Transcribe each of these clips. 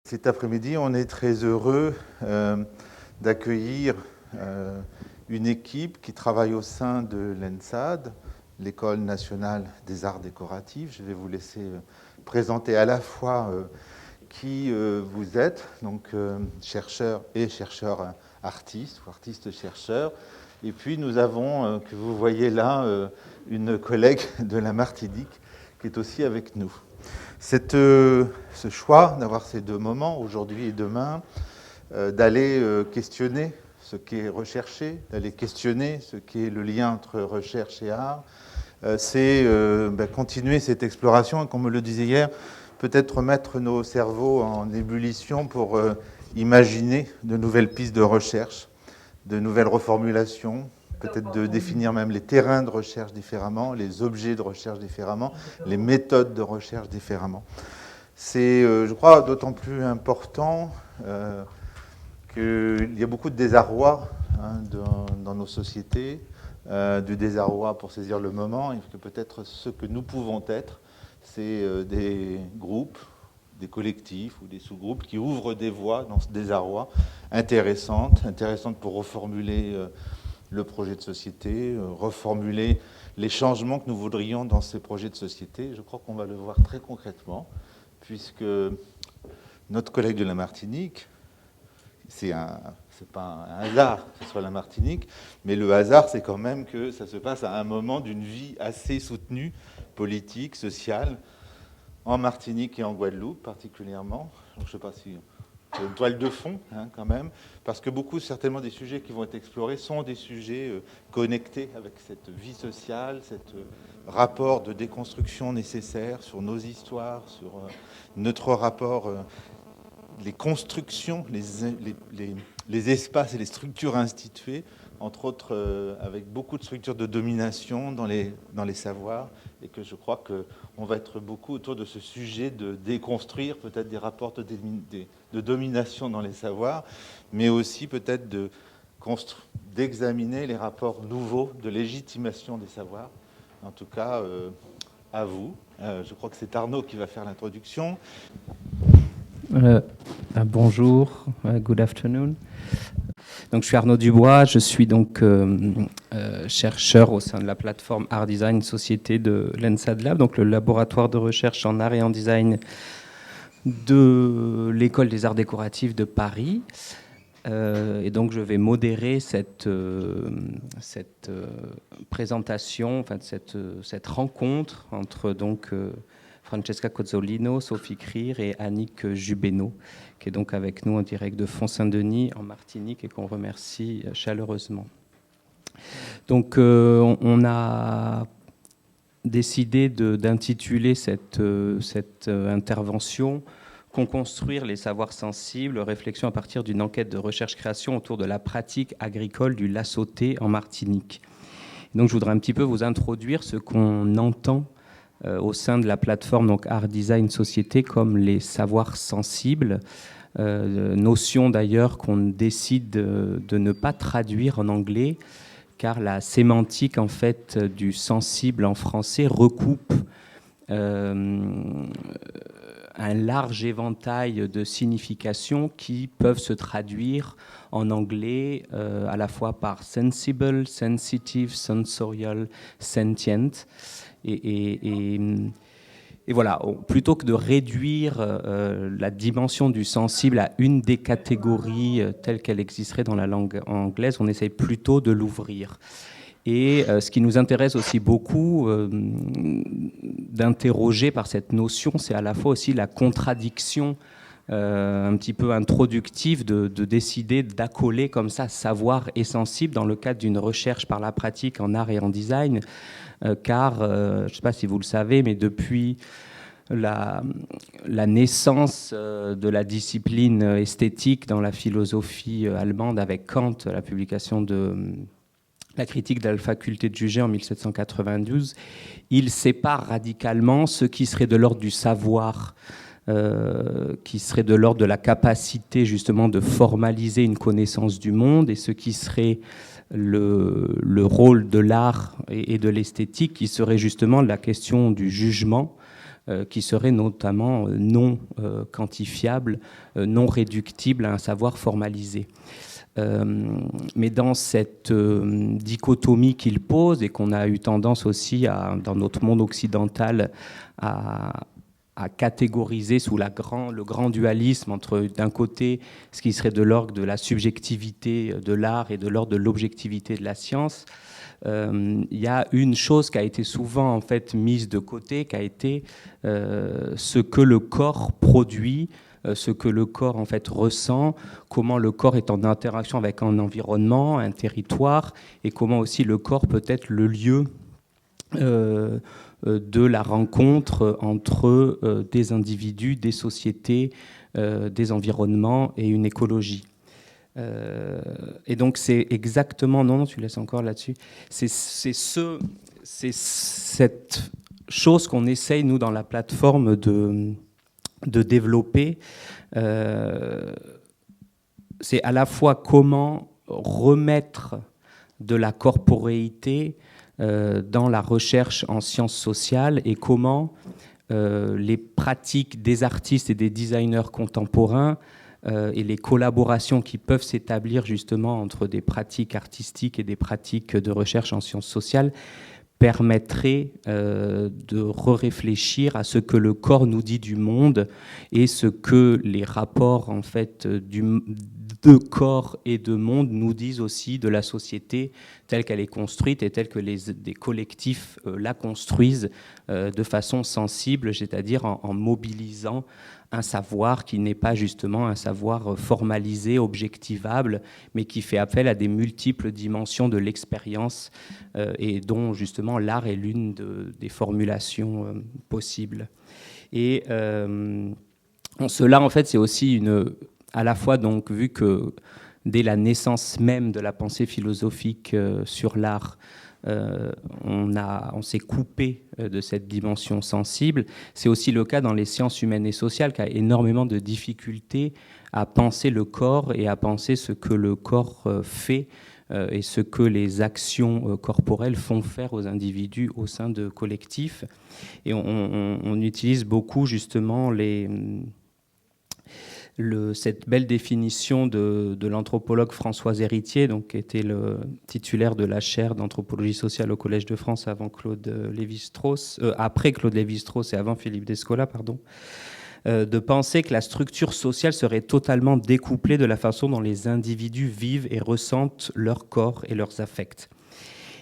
Cet après-midi, on est très heureux d'accueillir une équipe qui travaille au sein de l'ENSAD, l'École nationale des arts décoratifs. Je vais vous laisser présenter à la fois qui vous êtes, donc chercheurs et chercheurs artistes, ou artistes-chercheurs. Et puis nous avons, que vous voyez là, une collègue de la Martinique qui est aussi avec nous. Ce choix d'avoir ces deux moments, aujourd'hui et demain, d'aller questionner ce qui est recherché, d'aller questionner ce qui est le lien entre recherche et art, c'est continuer cette exploration, et comme on me le disait hier, peut-être mettre nos cerveaux en ébullition pour imaginer de nouvelles pistes de recherche, de nouvelles reformulations, peut-être de définir même les terrains de recherche différemment, les objets de recherche différemment, les méthodes de recherche différemment. C'est, je crois, d'autant plus important qu'il y a beaucoup de désarroi dans nos sociétés, du désarroi pour saisir le moment, et que peut-être ce que nous pouvons être, c'est des groupes, des collectifs ou des sous-groupes qui ouvrent des voies dans ce désarroi intéressantes pour reformuler le projet de société, reformuler les changements que nous voudrions dans ces projets de société. Je crois qu'on va le voir très concrètement, puisque notre collègue de la Martinique, c'est pas un hasard que ce soit la Martinique, mais le hasard, c'est quand même que ça se passe à un moment d'une vie assez soutenue, politique, sociale, en Martinique et en Guadeloupe particulièrement. Donc, je ne sais pas si c'est une toile de fond, quand même, parce que beaucoup, certainement, des sujets qui vont être explorés sont des sujets connectés avec cette vie sociale, cet rapport de déconstruction nécessaire sur nos histoires, sur notre rapport, les constructions, les espaces et les structures instituées, entre autres avec beaucoup de structures de domination dans les savoirs, et que je crois qu'on va être beaucoup autour de ce sujet de déconstruire peut-être des rapports de domination dans les savoirs, mais aussi peut-être d'examiner les rapports nouveaux de légitimation des savoirs. En tout cas, à vous. Je crois que c'est Arnaud qui va faire l'introduction. Bonjour, good afternoon. Donc, je suis Arnaud Dubois, je suis donc chercheur au sein de la plateforme Art Design Société de l'ENSAD Lab, donc le laboratoire de recherche en art et en design de l'École des arts décoratifs de Paris. Et donc, je vais modérer cette présentation, enfin, cette rencontre entre donc Francesca Cozzolino, Sophie Krier et Annick Jubénaud, qui est donc avec nous en direct de Font-Saint-Denis, en Martinique, et qu'on remercie chaleureusement. Donc, on a décidé d'intituler cette intervention « Construire les savoirs sensibles, réflexion à partir d'une enquête de recherche-création autour de la pratique agricole du lassoté en Martinique ». Donc, je voudrais un petit peu vous introduire ce qu'on entend au sein de la plateforme donc Art Design Société comme les savoirs sensibles, notion d'ailleurs qu'on décide de ne pas traduire en anglais, car la sémantique en fait du sensible en français recoupe un large éventail de significations qui peuvent se traduire en anglais à la fois par sensible, sensitive, sensorial, sentient. Et voilà, plutôt que de réduire la dimension du sensible à une des catégories telles qu'elle existerait dans la langue anglaise, on essaye plutôt de l'ouvrir. Et ce qui nous intéresse aussi beaucoup d'interroger par cette notion, c'est à la fois aussi la contradiction un petit peu introductive de décider d'accoler comme ça savoir et sensible dans le cadre d'une recherche par la pratique en art et en design, car, je ne sais pas si vous le savez, mais depuis la naissance de la discipline esthétique dans la philosophie allemande avec Kant, la publication de la critique de la faculté de juger en 1792, il sépare radicalement ce qui serait de l'ordre du savoir, qui serait de l'ordre de la capacité justement de formaliser une connaissance du monde, et ce qui serait le rôle de l'art et de l'esthétique, qui serait justement la question du jugement, qui serait notamment non quantifiable, non réductible à un savoir formalisé. Mais dans cette dichotomie qu'il pose, et qu'on a eu tendance aussi, dans notre monde occidental, à catégoriser sous le grand dualisme entre, d'un côté, ce qui serait de l'ordre de la subjectivité de l'art et de l'ordre de l'objectivité de la science, il y a une chose qui a été souvent en fait mise de côté, qui a été ce que le corps produit, ce que le corps en fait ressent, comment le corps est en interaction avec un environnement, un territoire, et comment aussi le corps peut être le lieu de la rencontre entre des individus, des sociétés, des environnements et une écologie. Et donc c'est exactement, non, tu laisses encore là-dessus, c'est cette chose qu'on essaye, nous, dans la plateforme, de développer. C'est à la fois comment remettre de la corporéité dans la recherche en sciences sociales et comment les pratiques des artistes et des designers contemporains et les collaborations qui peuvent s'établir justement entre des pratiques artistiques et des pratiques de recherche en sciences sociales permettraient de réfléchir à ce que le corps nous dit du monde et ce que les rapports en fait de corps et de monde nous disent aussi de la société telle qu'elle est construite et telle que des collectifs la construisent de façon sensible, c'est-à-dire en mobilisant un savoir qui n'est pas justement un savoir formalisé, objectivable, mais qui fait appel à des multiples dimensions de l'expérience et dont justement l'art est l'une des formulations possibles. Et cela, en fait, c'est aussi à la fois, donc, vu que dès la naissance même de la pensée philosophique sur l'art, on s'est coupé de cette dimension sensible. C'est aussi le cas dans les sciences humaines et sociales, qui a énormément de difficultés à penser le corps et à penser ce que le corps fait et ce que les actions corporelles font faire aux individus au sein de collectifs. Et on utilise beaucoup justement cette belle définition de l'anthropologue Françoise Héritier, donc, qui était le titulaire de la chaire d'anthropologie sociale au Collège de France après Claude Lévi-Strauss et avant Philippe Descola, pardon, de penser que la structure sociale serait totalement découplée de la façon dont les individus vivent et ressentent leur corps et leurs affects.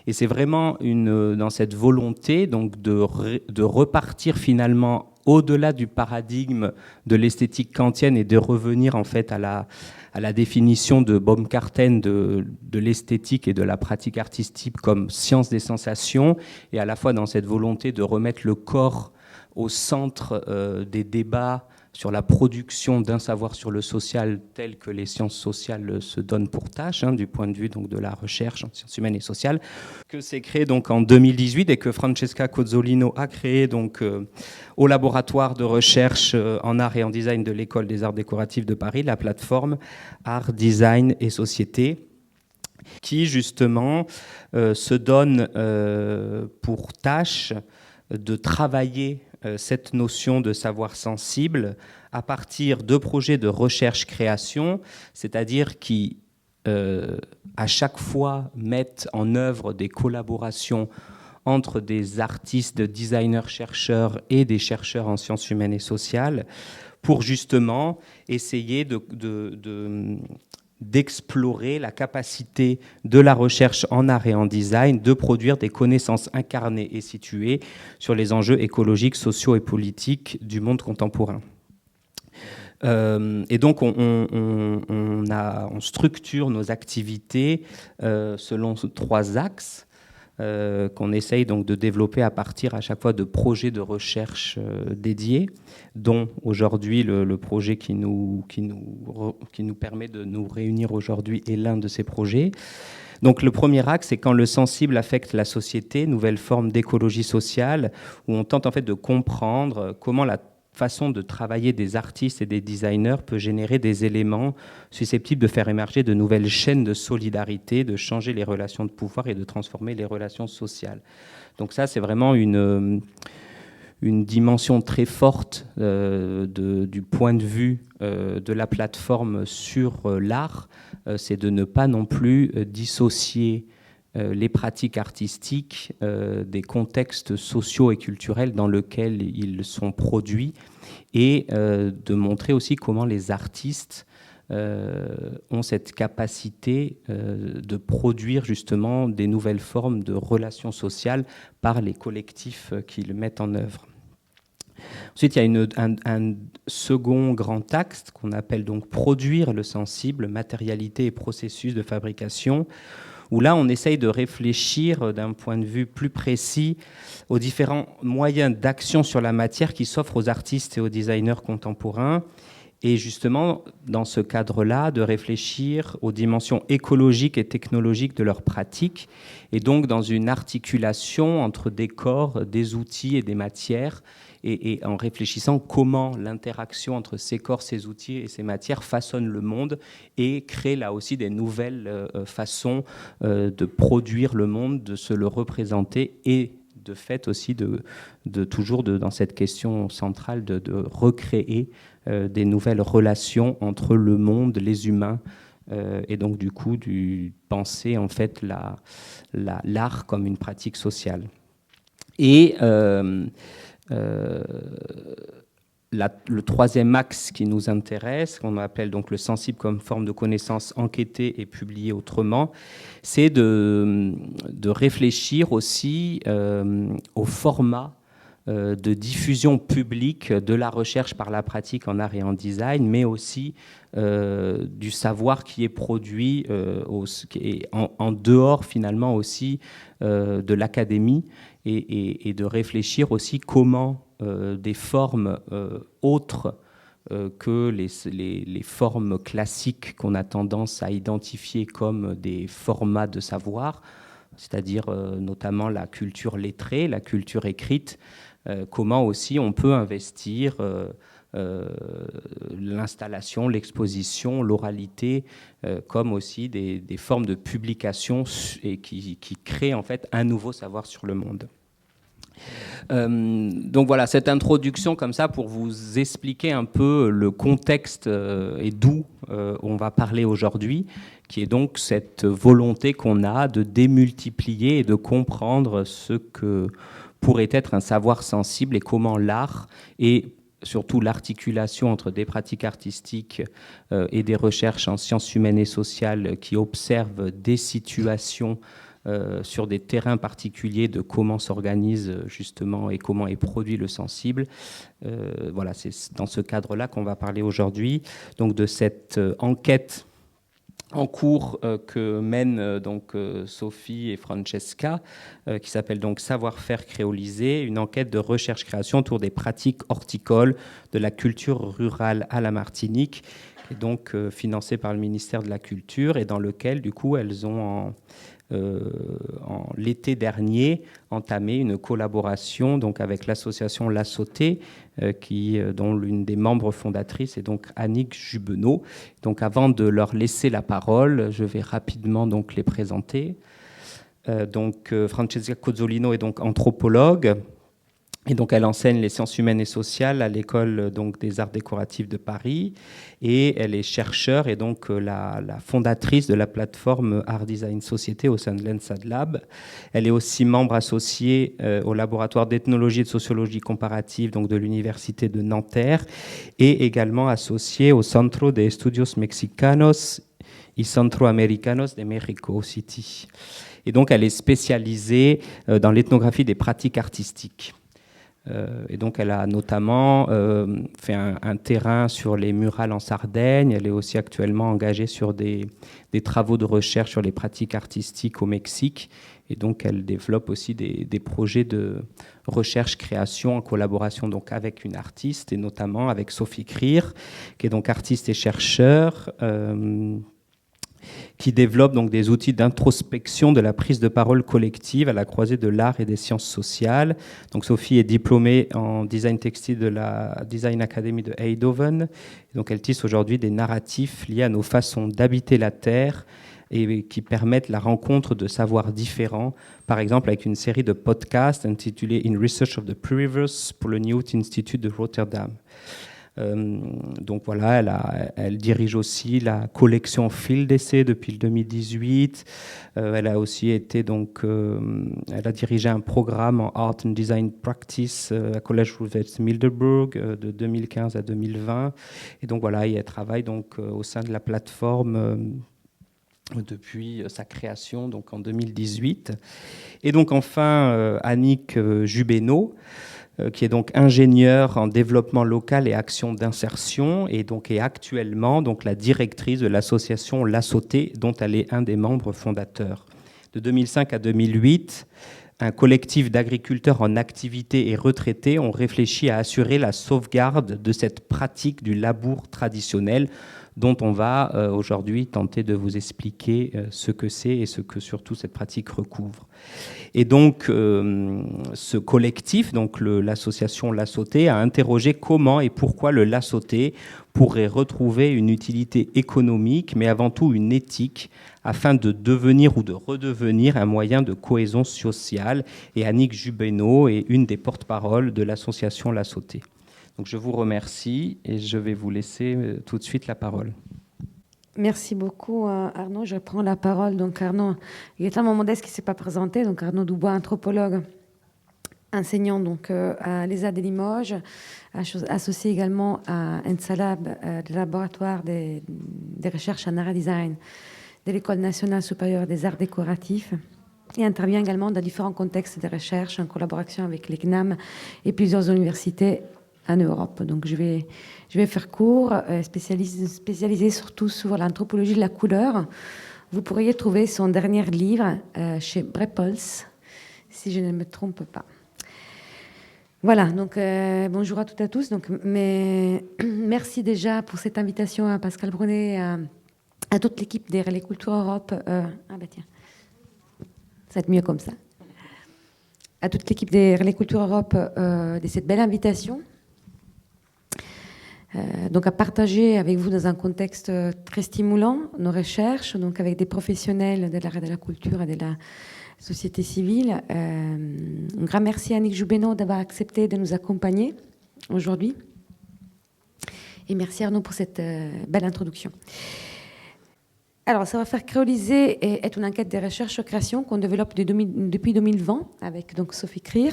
Et c'est vraiment dans cette volonté donc, de repartir finalement au-delà du paradigme de l'esthétique kantienne et de revenir en fait à la définition de Baumgarten de l'esthétique et de la pratique artistique comme science des sensations, et à la fois dans cette volonté de remettre le corps au centre des débats sur la production d'un savoir sur le social tel que les sciences sociales se donnent pour tâche, du point de vue donc, de la recherche en sciences humaines et sociales, que c'est créé donc, en 2018 et que Francesca Cozzolino a créé donc, au laboratoire de recherche en art et en design de l'École des arts décoratifs de Paris, la plateforme Art, Design et Société, qui justement se donne pour tâche de travailler cette notion de savoir sensible à partir de projets de recherche-création, c'est-à-dire qui, à chaque fois, mettent en œuvre des collaborations entre des artistes, des designers, chercheurs et des chercheurs en sciences humaines et sociales pour justement essayer d'explorer la capacité de la recherche en art et en design de produire des connaissances incarnées et situées sur les enjeux écologiques, sociaux et politiques du monde contemporain. Et donc, on structure nos activités selon 3 axes qu'on essaye donc de développer à partir à chaque fois de projets de recherche dédiés, dont aujourd'hui le projet qui nous permet de nous réunir aujourd'hui est l'un de ces projets. Donc le premier axe, c'est quand le sensible affecte la société, nouvelle forme d'écologie sociale, où on tente en fait de comprendre comment la façon de travailler des artistes et des designers peut générer des éléments susceptibles de faire émerger de nouvelles chaînes de solidarité, de changer les relations de pouvoir et de transformer les relations sociales. Donc ça, c'est vraiment une une dimension très forte du point de vue de la plateforme sur l'art, c'est de ne pas non plus dissocier les pratiques artistiques des contextes sociaux et culturels dans lesquels ils sont produits, et de montrer aussi comment les artistes ont cette capacité de produire justement des nouvelles formes de relations sociales par les collectifs qu'ils mettent en œuvre. Ensuite, il y a un second grand axe qu'on appelle donc produire le sensible, matérialité et processus de fabrication, où là, on essaye de réfléchir d'un point de vue plus précis aux différents moyens d'action sur la matière qui s'offrent aux artistes et aux designers contemporains. Et justement, dans ce cadre-là, de réfléchir aux dimensions écologiques et technologiques de leurs pratiques, et donc dans une articulation entre des corps, des outils et des matières, et en réfléchissant comment l'interaction entre ces corps, ces outils et ces matières façonne le monde et crée là aussi des nouvelles façons de produire le monde, de se le représenter, et de fait aussi toujours dans cette question centrale de recréer des nouvelles relations entre le monde, les humains, et donc du coup penser en fait l'art comme une pratique sociale. Et le troisième axe qui nous intéresse, qu'on appelle donc le sensible comme forme de connaissance enquêtée et publiée autrement, c'est de réfléchir aussi au format de diffusion publique de la recherche par la pratique en art et en design, mais aussi du savoir qui est produit en dehors finalement aussi de l'académie, et de réfléchir aussi comment des formes autres que les formes classiques qu'on a tendance à identifier comme des formats de savoir, c'est-à-dire notamment la culture lettrée, la culture écrite, comment aussi on peut investir l'installation, l'exposition, l'oralité, comme aussi des formes de publication et qui créent en fait un nouveau savoir sur le monde. Donc voilà, cette introduction comme ça pour vous expliquer un peu le contexte et d'où on va parler aujourd'hui, qui est donc cette volonté qu'on a de démultiplier et de comprendre ce que pourrait être un savoir sensible et comment l'art et surtout l'articulation entre des pratiques artistiques et des recherches en sciences humaines et sociales qui observent des situations sur des terrains particuliers de comment s'organise justement et comment est produit le sensible. Voilà, c'est dans ce cadre-là qu'on va parler aujourd'hui, donc de cette enquête en cours que mènent donc Sophie et Francesca, qui s'appelle donc Savoir-faire créolisé, une enquête de recherche-création autour des pratiques horticoles de la culture rurale à la Martinique, qui est donc financée par le ministère de la Culture, et dans lequel du coup elles ont l'été dernier entamé une collaboration donc avec l'association La Sautée, dont l'une des membres fondatrices est donc Annick Jubenot. Donc avant de leur laisser la parole, je vais rapidement donc les présenter. Francesca Cozzolino est donc anthropologue. Et donc, elle enseigne les sciences humaines et sociales à l'école donc des arts décoratifs de Paris, et elle est chercheure et donc la fondatrice de la plateforme Art Design Société au sein de l'ENSAD Lab. Elle est aussi membre associée au laboratoire d'ethnologie et de sociologie comparative donc de l'université de Nanterre, et également associée au Centro de Estudios Mexicanos y Centroamericanos de Mexico City. Et donc, elle est spécialisée dans l'ethnographie des pratiques artistiques. Et donc, elle a notamment fait un terrain sur les murales en Sardaigne. Elle est aussi actuellement engagée sur des travaux de recherche sur les pratiques artistiques au Mexique. Et donc, elle développe aussi des projets de recherche-création en collaboration donc avec une artiste, et notamment avec Sophie Krier, qui est donc artiste et chercheur, qui développe donc des outils d'introspection de la prise de parole collective à la croisée de l'art et des sciences sociales. Donc Sophie est diplômée en design textile de la Design Academy de Eindhoven. Donc elle tisse aujourd'hui des narratifs liés à nos façons d'habiter la terre et qui permettent la rencontre de savoirs différents, par exemple avec une série de podcasts intitulée In Research of the Pre-Reverse pour le Newt Institute de Rotterdam. Donc voilà, elle dirige aussi la collection Fil d'essai depuis le 2018. Elle a aussi été elle a dirigé un programme en Art and Design Practice à Collège Roosevelt Milderburg de 2015 à 2020. Et donc voilà, elle travaille donc au sein de la plateforme depuis sa création donc en 2018. Et donc enfin Annick Jubénaud, qui est donc ingénieure en développement local et action d'insertion, et donc est actuellement donc la directrice de l'association La Sautée, dont elle est un des membres fondateurs. De 2005 à 2008, un collectif d'agriculteurs en activité et retraités ont réfléchi à assurer la sauvegarde de cette pratique du labour traditionnel, dont on va aujourd'hui tenter de vous expliquer ce que c'est et ce que surtout cette pratique recouvre. Et donc, ce collectif, donc l'association La Sautée, a interrogé comment et pourquoi le La Sautée pourrait retrouver une utilité économique, mais avant tout une éthique, afin de devenir ou de redevenir un moyen de cohésion sociale. Et Annick Jubénaud est une des porte-paroles de l'association La Sautée. Donc je vous remercie et je vais vous laisser tout de suite la parole. Merci beaucoup Arnaud. Je reprends la parole. Donc Arnaud, il est tellement modeste qu'il ne s'est pas présenté. Donc Arnaud Dubois, anthropologue, enseignant donc à l'ESA de Limoges, associé également à ENSALAB, le laboratoire des recherches en art et design de l'École nationale supérieure des arts décoratifs, et intervient également dans différents contextes de recherche en collaboration avec l'ECNAM et plusieurs universités en Europe. Donc je vais faire court, spécialisé surtout sur l'anthropologie de la couleur. Vous pourriez trouver son dernier livre chez Brepols, si je ne me trompe pas. Voilà, donc bonjour à toutes et à tous. Donc, merci déjà pour cette invitation à Pascal Brunet, à toute l'équipe des Relais Culture Europe. Ah bah tiens, ça va être mieux comme ça. À toute l'équipe des Relais Culture Europe de cette belle invitation. Donc à partager avec vous dans un contexte très stimulant nos recherches, donc avec des professionnels de l'art et de la culture et de la société civile. Un grand merci à Annick Jubénaud d'avoir accepté de nous accompagner aujourd'hui. Et merci Arnaud pour cette belle introduction. Alors, ça va faire créoliser et est une enquête de recherche-création qu'on développe depuis 2020 avec donc Sophie Krier,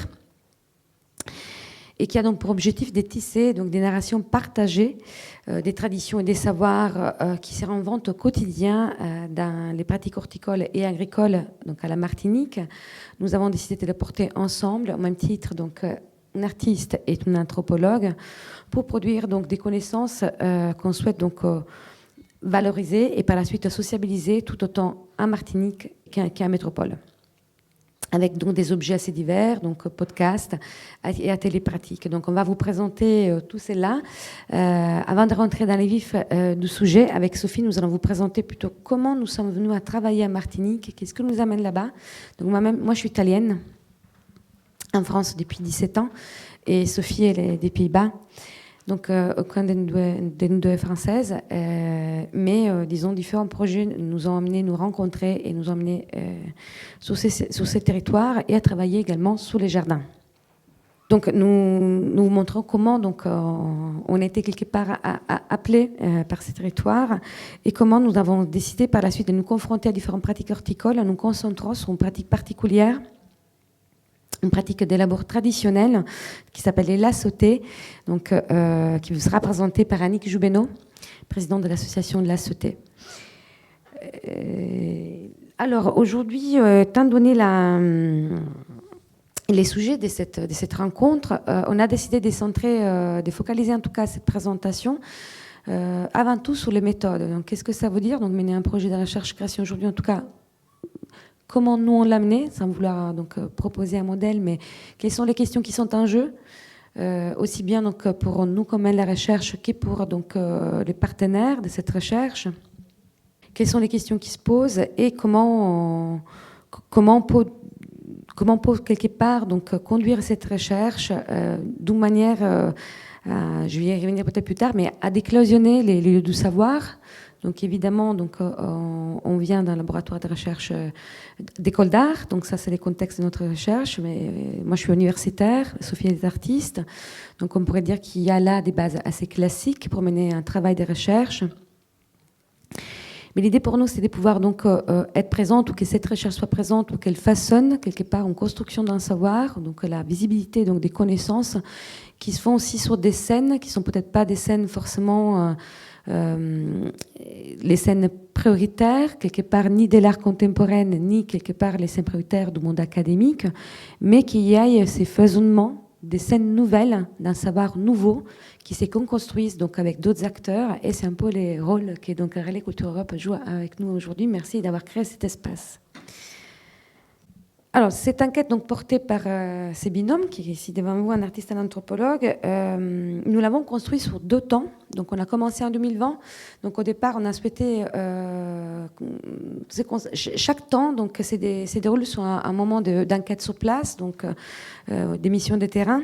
et qui a donc pour objectif de tisser donc des narrations partagées, des traditions et des savoirs qui se réinventent au quotidien dans les pratiques horticoles et agricoles donc à la Martinique. Nous avons décidé de les porter ensemble, au même titre, donc un artiste et une anthropologue, pour produire donc des connaissances qu'on souhaite donc valoriser et par la suite sociabiliser tout autant en Martinique qu'en métropole, avec donc des objets assez divers, donc podcasts et ateliers pratiques. Donc on va vous présenter tout cela. Avant de rentrer dans les vifs du sujet, avec Sophie, nous allons vous présenter plutôt comment nous sommes venus à travailler à Martinique, qu'est-ce que nous amène là-bas. Donc moi je suis italienne, en France depuis 17 ans, et Sophie elle est des Pays-Bas. Donc, aucun de nous deux est française, mais disons, différents projets nous ont amenés à nous rencontrer et nous ont amenés sur ces territoires et à travailler également sur les jardins. Donc, nous vous montrons comment donc, on a été quelque part appelés par ces territoires et comment nous avons décidé par la suite de nous confronter à différentes pratiques horticoles en nous concentrant sur une pratique particulière, une pratique de labour traditionnelle qui s'appelle La Sautée, donc, qui sera présentée par Annick Jubénaud, présidente de l'association de La Sautée. Alors aujourd'hui, étant donné les sujets de cette rencontre, on a décidé de centrer, de focaliser en tout cas cette présentation avant tout sur les méthodes. Donc, qu'est-ce que ça veut dire? Donc, mener un projet de recherche-création aujourd'hui, en tout cas, comment nous on l'a mené, sans vouloir donc proposer un modèle, mais quelles sont les questions qui sont en jeu, aussi bien donc pour nous comme la recherche que pour donc les partenaires de cette recherche. Quelles sont les questions qui se posent et comment on peut quelque part donc conduire cette recherche d'une manière, je vais y revenir peut-être plus tard, mais à décloisonner les lieux du savoir Donc évidemment, donc, on vient d'un laboratoire de recherche d'école d'art, donc ça c'est les contextes de notre recherche, mais moi je suis universitaire, Sophie est artiste, donc on pourrait dire qu'il y a là des bases assez classiques pour mener un travail de recherche. Mais l'idée pour nous, c'est de pouvoir donc être présente, ou que cette recherche soit présente, ou qu'elle façonne quelque part une construction d'un savoir, donc la visibilité donc des connaissances qui se font aussi sur des scènes qui sont peut-être pas des scènes forcément les scènes prioritaires, quelque part ni de l'art contemporain, ni quelque part les scènes prioritaires du monde académique, mais qu'il y ait ces foisonnements des scènes nouvelles, d'un savoir nouveau qui se construisent donc avec d'autres acteurs, et c'est un peu les rôles que donc Relais Culture Europe joue avec nous aujourd'hui. Merci d'avoir créé cet espace. Alors, cette enquête donc portée par ces binômes, qui est ici devant vous, un artiste et un anthropologue, nous l'avons construit sur 2 temps. Donc, on a commencé en 2020. Donc, au départ, on a souhaité chaque temps. Donc, c'est déroulé sur un moment d'enquête sur place, donc des missions de terrain.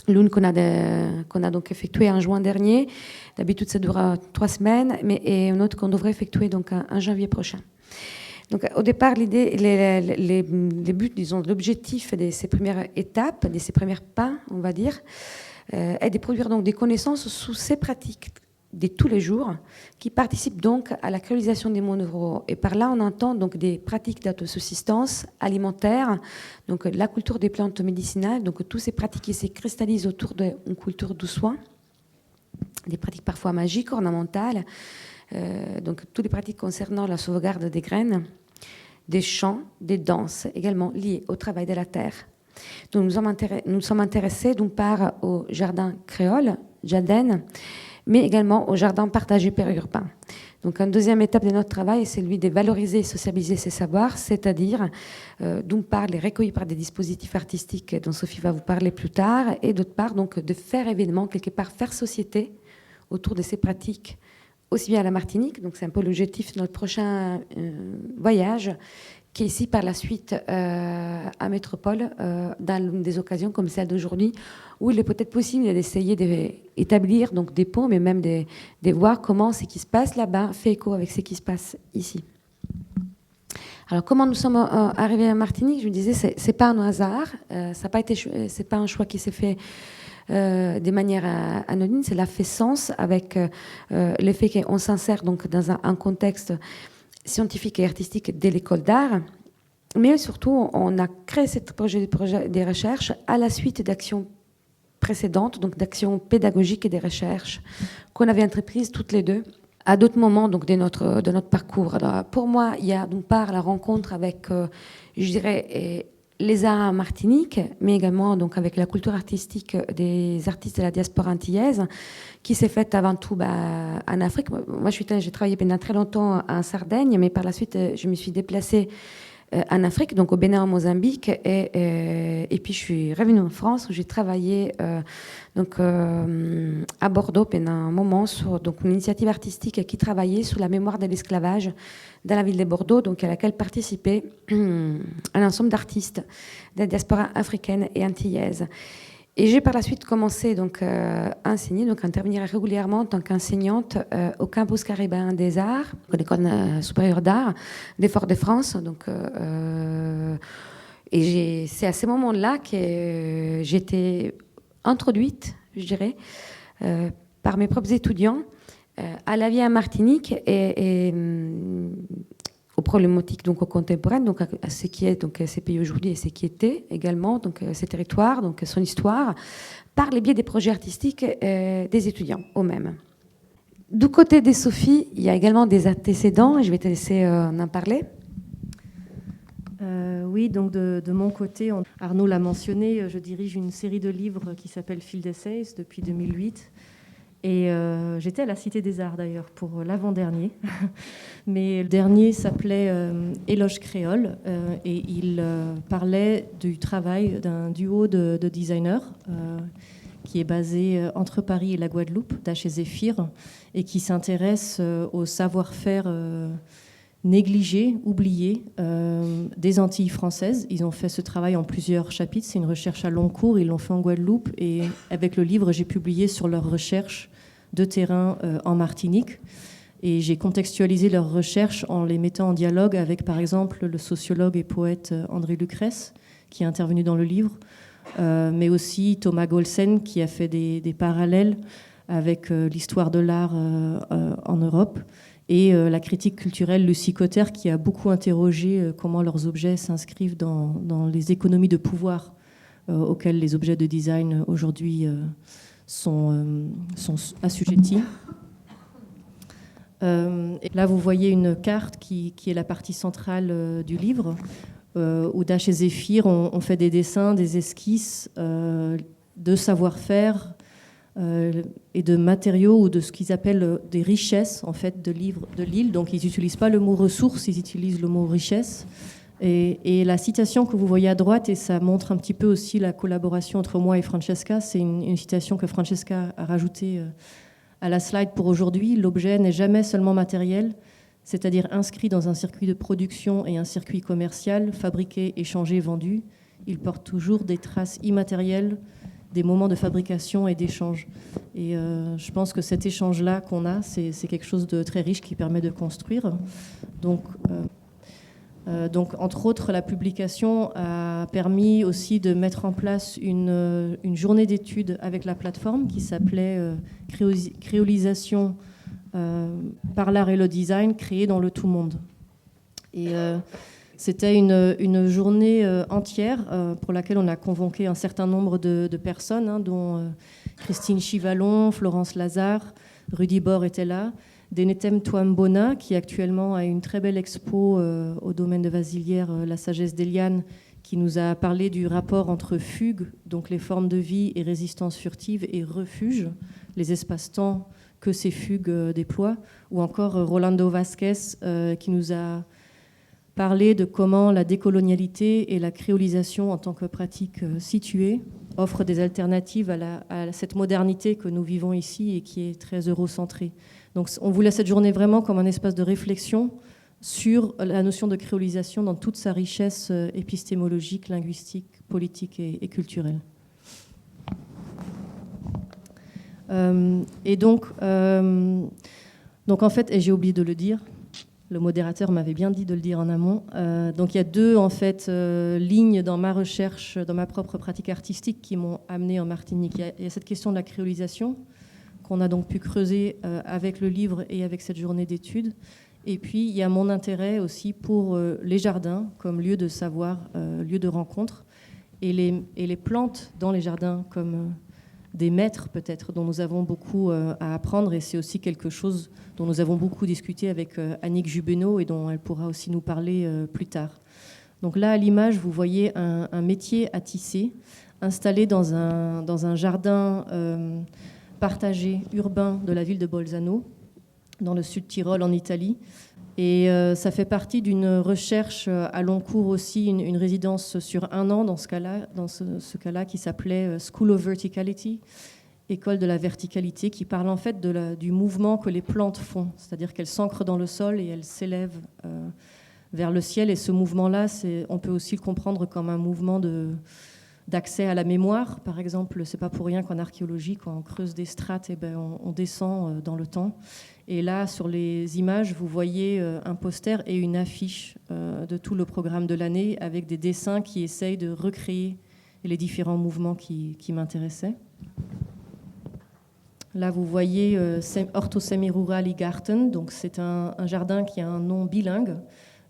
L'une qu'on a donc effectuée en juin dernier. D'habitude, ça dure 3 semaines, et une autre qu'on devrait effectuer donc en janvier prochain. Donc, au départ, l'idée, les buts, disons, l'objectif de ces premières étapes, de ces premiers pas, on va dire, est de produire donc des connaissances sous ces pratiques de tous les jours, qui participent donc à la créolisation des mondes ruraux. Et par là, on entend donc des pratiques d'autosubsistance alimentaire, donc la culture des plantes médicinales, donc toutes ces pratiques qui se cristallisent autour d'une culture du soin, des pratiques parfois magiques, ornementales, donc toutes les pratiques concernant la sauvegarde des graines, des chants, des danses, également liées au travail de la terre. Donc nous sommes intéressés d'une part au jardin créole, Jaden, mais également au jardin partagé périurbain. Donc une deuxième étape de notre travail est celui de valoriser et sociabiliser ces savoirs, c'est-à-dire d'une part les recueillir par des dispositifs artistiques dont Sophie va vous parler plus tard, et d'autre part donc de faire évidemment quelque part faire société autour de ces pratiques, aussi bien à la Martinique, donc c'est un peu l'objectif de notre prochain voyage, qui est ici par la suite à Métropole, dans des occasions comme celle d'aujourd'hui, où il est peut-être possible d'essayer d'établir donc des ponts, mais même de voir comment ce qui se passe là-bas fait écho avec ce qui se passe ici. Alors comment nous sommes arrivés à Martinique? Je vous disais, c'est pas un hasard, c'est pas un choix qui s'est fait de manière anonyme, cela fait sens avec le fait qu'on s'insère donc dans un contexte scientifique et artistique de l'école d'art, mais surtout on a créé ce projet de recherche à la suite d'actions précédentes, donc d'actions pédagogiques et de recherches qu'on avait entreprises toutes les deux à d'autres moments donc de notre parcours. Alors, pour moi, il y a d'une part la rencontre avec, je dirais, les arts en Martinique, mais également donc avec la culture artistique des artistes de la diaspora antillaise, qui s'est faite avant tout en Afrique. Moi, j'ai travaillé pendant très longtemps en Sardaigne, mais par la suite, je me suis déplacée en Afrique, donc au Bénin, en Mozambique, et puis je suis revenue en France où j'ai travaillé à Bordeaux pendant un moment sur donc une initiative artistique qui travaillait sur la mémoire de l'esclavage dans la ville de Bordeaux, donc à laquelle participait un ensemble d'artistes de la diaspora africaine et antillaise. Et j'ai par la suite commencé donc à enseigner, donc à intervenir régulièrement en tant qu'enseignante au campus caribéen des arts, à l'école supérieure d'art des Fort-de-France. Donc, et c'est à ce moment-là que j'ai été introduite, je dirais, par mes propres étudiants à la vie en Martinique et aux problématiques donc aux contemporaines, donc à ce qui est donc ces pays aujourd'hui et ce qui était également donc ces territoires, donc son histoire, par le biais des projets artistiques des étudiants eux-mêmes. Du côté de Sophie, il y a également des antécédents, et je vais te laisser en parler. Oui, donc de mon côté, Arnaud l'a mentionné, je dirige une série de livres qui s'appelle Field Essays depuis 2008. Et j'étais à la Cité des Arts d'ailleurs pour l'avant-dernier. Mais le dernier s'appelait Éloge créole et il parlait du travail d'un duo de designers qui est basé entre Paris et la Guadeloupe, Dash et Zéphyr, et qui s'intéresse au savoir-faire négligé, oublié des Antilles françaises. Ils ont fait ce travail en plusieurs chapitres. C'est une recherche à long cours. Ils l'ont fait en Guadeloupe. Et avec le livre, j'ai publié sur leur recherche de terrain en Martinique. Et j'ai contextualisé leurs recherches en les mettant en dialogue avec, par exemple, le sociologue et poète André Lucrèce, qui est intervenu dans le livre, mais aussi Thomas Golsen, qui a fait des parallèles avec l'histoire de l'art en Europe, et la critique culturelle Lucie Cotter, qui a beaucoup interrogé comment leurs objets s'inscrivent dans les économies de pouvoir auxquelles les objets de design aujourd'hui sont assujettis. Et là, vous voyez une carte qui est la partie centrale du livre, où Dash et Zéphyr ont fait des dessins, des esquisses de savoir-faire et de matériaux, ou de ce qu'ils appellent des richesses en fait, de l'île. Donc ils n'utilisent pas le mot ressources, ils utilisent le mot richesse. Et la citation que vous voyez à droite, et ça montre un petit peu aussi la collaboration entre moi et Francesca, c'est une citation que Francesca a rajoutée à la slide pour aujourd'hui. L'objet n'est jamais seulement matériel, c'est-à-dire inscrit dans un circuit de production et un circuit commercial, fabriqué, échangé, vendu. Il porte toujours des traces immatérielles, des moments de fabrication et d'échange. Et je pense que cet échange-là qu'on a, c'est quelque chose de très riche qui permet de construire. Donc, entre autres, la publication a permis aussi de mettre en place une journée d'études avec la plateforme qui s'appelait Créolisation par l'art et le design, créée dans le tout monde. Et c'était une journée entière pour laquelle on a convoqué un certain nombre de personnes, dont Christine Chivalon, Florence Lazare, Rudy Bord était là, Denetem Touambona, qui actuellement a une très belle expo au domaine de Vasilières, La sagesse d'Eliane, qui nous a parlé du rapport entre fugue, donc les formes de vie, et résistance furtive, et refuge, les espaces-temps que ces fugues déploient, ou encore Rolando Vasquez, qui nous a parlé de comment la décolonialité et la créolisation en tant que pratique située offrent des alternatives à cette modernité que nous vivons ici et qui est très eurocentrée. Donc on voulait cette journée vraiment comme un espace de réflexion sur la notion de créolisation dans toute sa richesse épistémologique, linguistique, politique et culturelle. Et donc en fait, et j'ai oublié de le dire, le modérateur m'avait bien dit de le dire en amont, donc il y a deux en fait lignes dans ma recherche, dans ma propre pratique artistique qui m'ont amenée en Martinique. Il y a cette question de la créolisation qu'on a donc pu creuser avec le livre et avec cette journée d'études. Et puis, il y a mon intérêt aussi pour les jardins comme lieu de savoir, lieu de rencontre, et les plantes dans les jardins comme des maîtres peut-être dont nous avons beaucoup à apprendre. Et c'est aussi quelque chose dont nous avons beaucoup discuté avec Annick Jubénaud et dont elle pourra aussi nous parler plus tard. Donc là, à l'image, vous voyez un métier à tisser installé dans un jardin partagé urbain de la ville de Bolzano, dans le sud Tyrol, en Italie. Et ça fait partie d'une recherche à long cours aussi, une résidence sur 1 an dans ce cas-là qui s'appelait School of Verticality, école de la verticalité, qui parle en fait du mouvement que les plantes font, c'est-à-dire qu'elles s'ancrent dans le sol et elles s'élèvent vers le ciel. Et ce mouvement-là, on peut aussi le comprendre comme un mouvement d'accès à la mémoire. Par exemple, c'est pas pour rien qu'en archéologie, quand on creuse des strates, on descend dans le temps. Et là, sur les images, vous voyez un poster et une affiche de tout le programme de l'année avec des dessins qui essayent de recréer les différents mouvements qui m'intéressaient. Là, vous voyez Orto Semirurali Garten. Donc, c'est un jardin qui a un nom bilingue,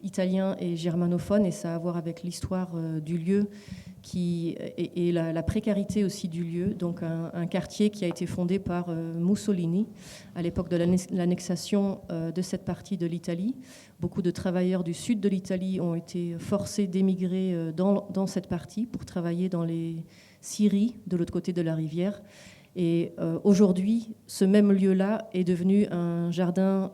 italien et germanophone, et ça a à voir avec l'histoire du lieu et la précarité aussi du lieu. Donc un quartier qui a été fondé par Mussolini à l'époque de l'annexation de cette partie de l'Italie. Beaucoup de travailleurs du sud de l'Italie ont été forcés d'émigrer dans cette partie pour travailler dans les scieries de l'autre côté de la rivière. Et aujourd'hui, ce même lieu-là est devenu un jardin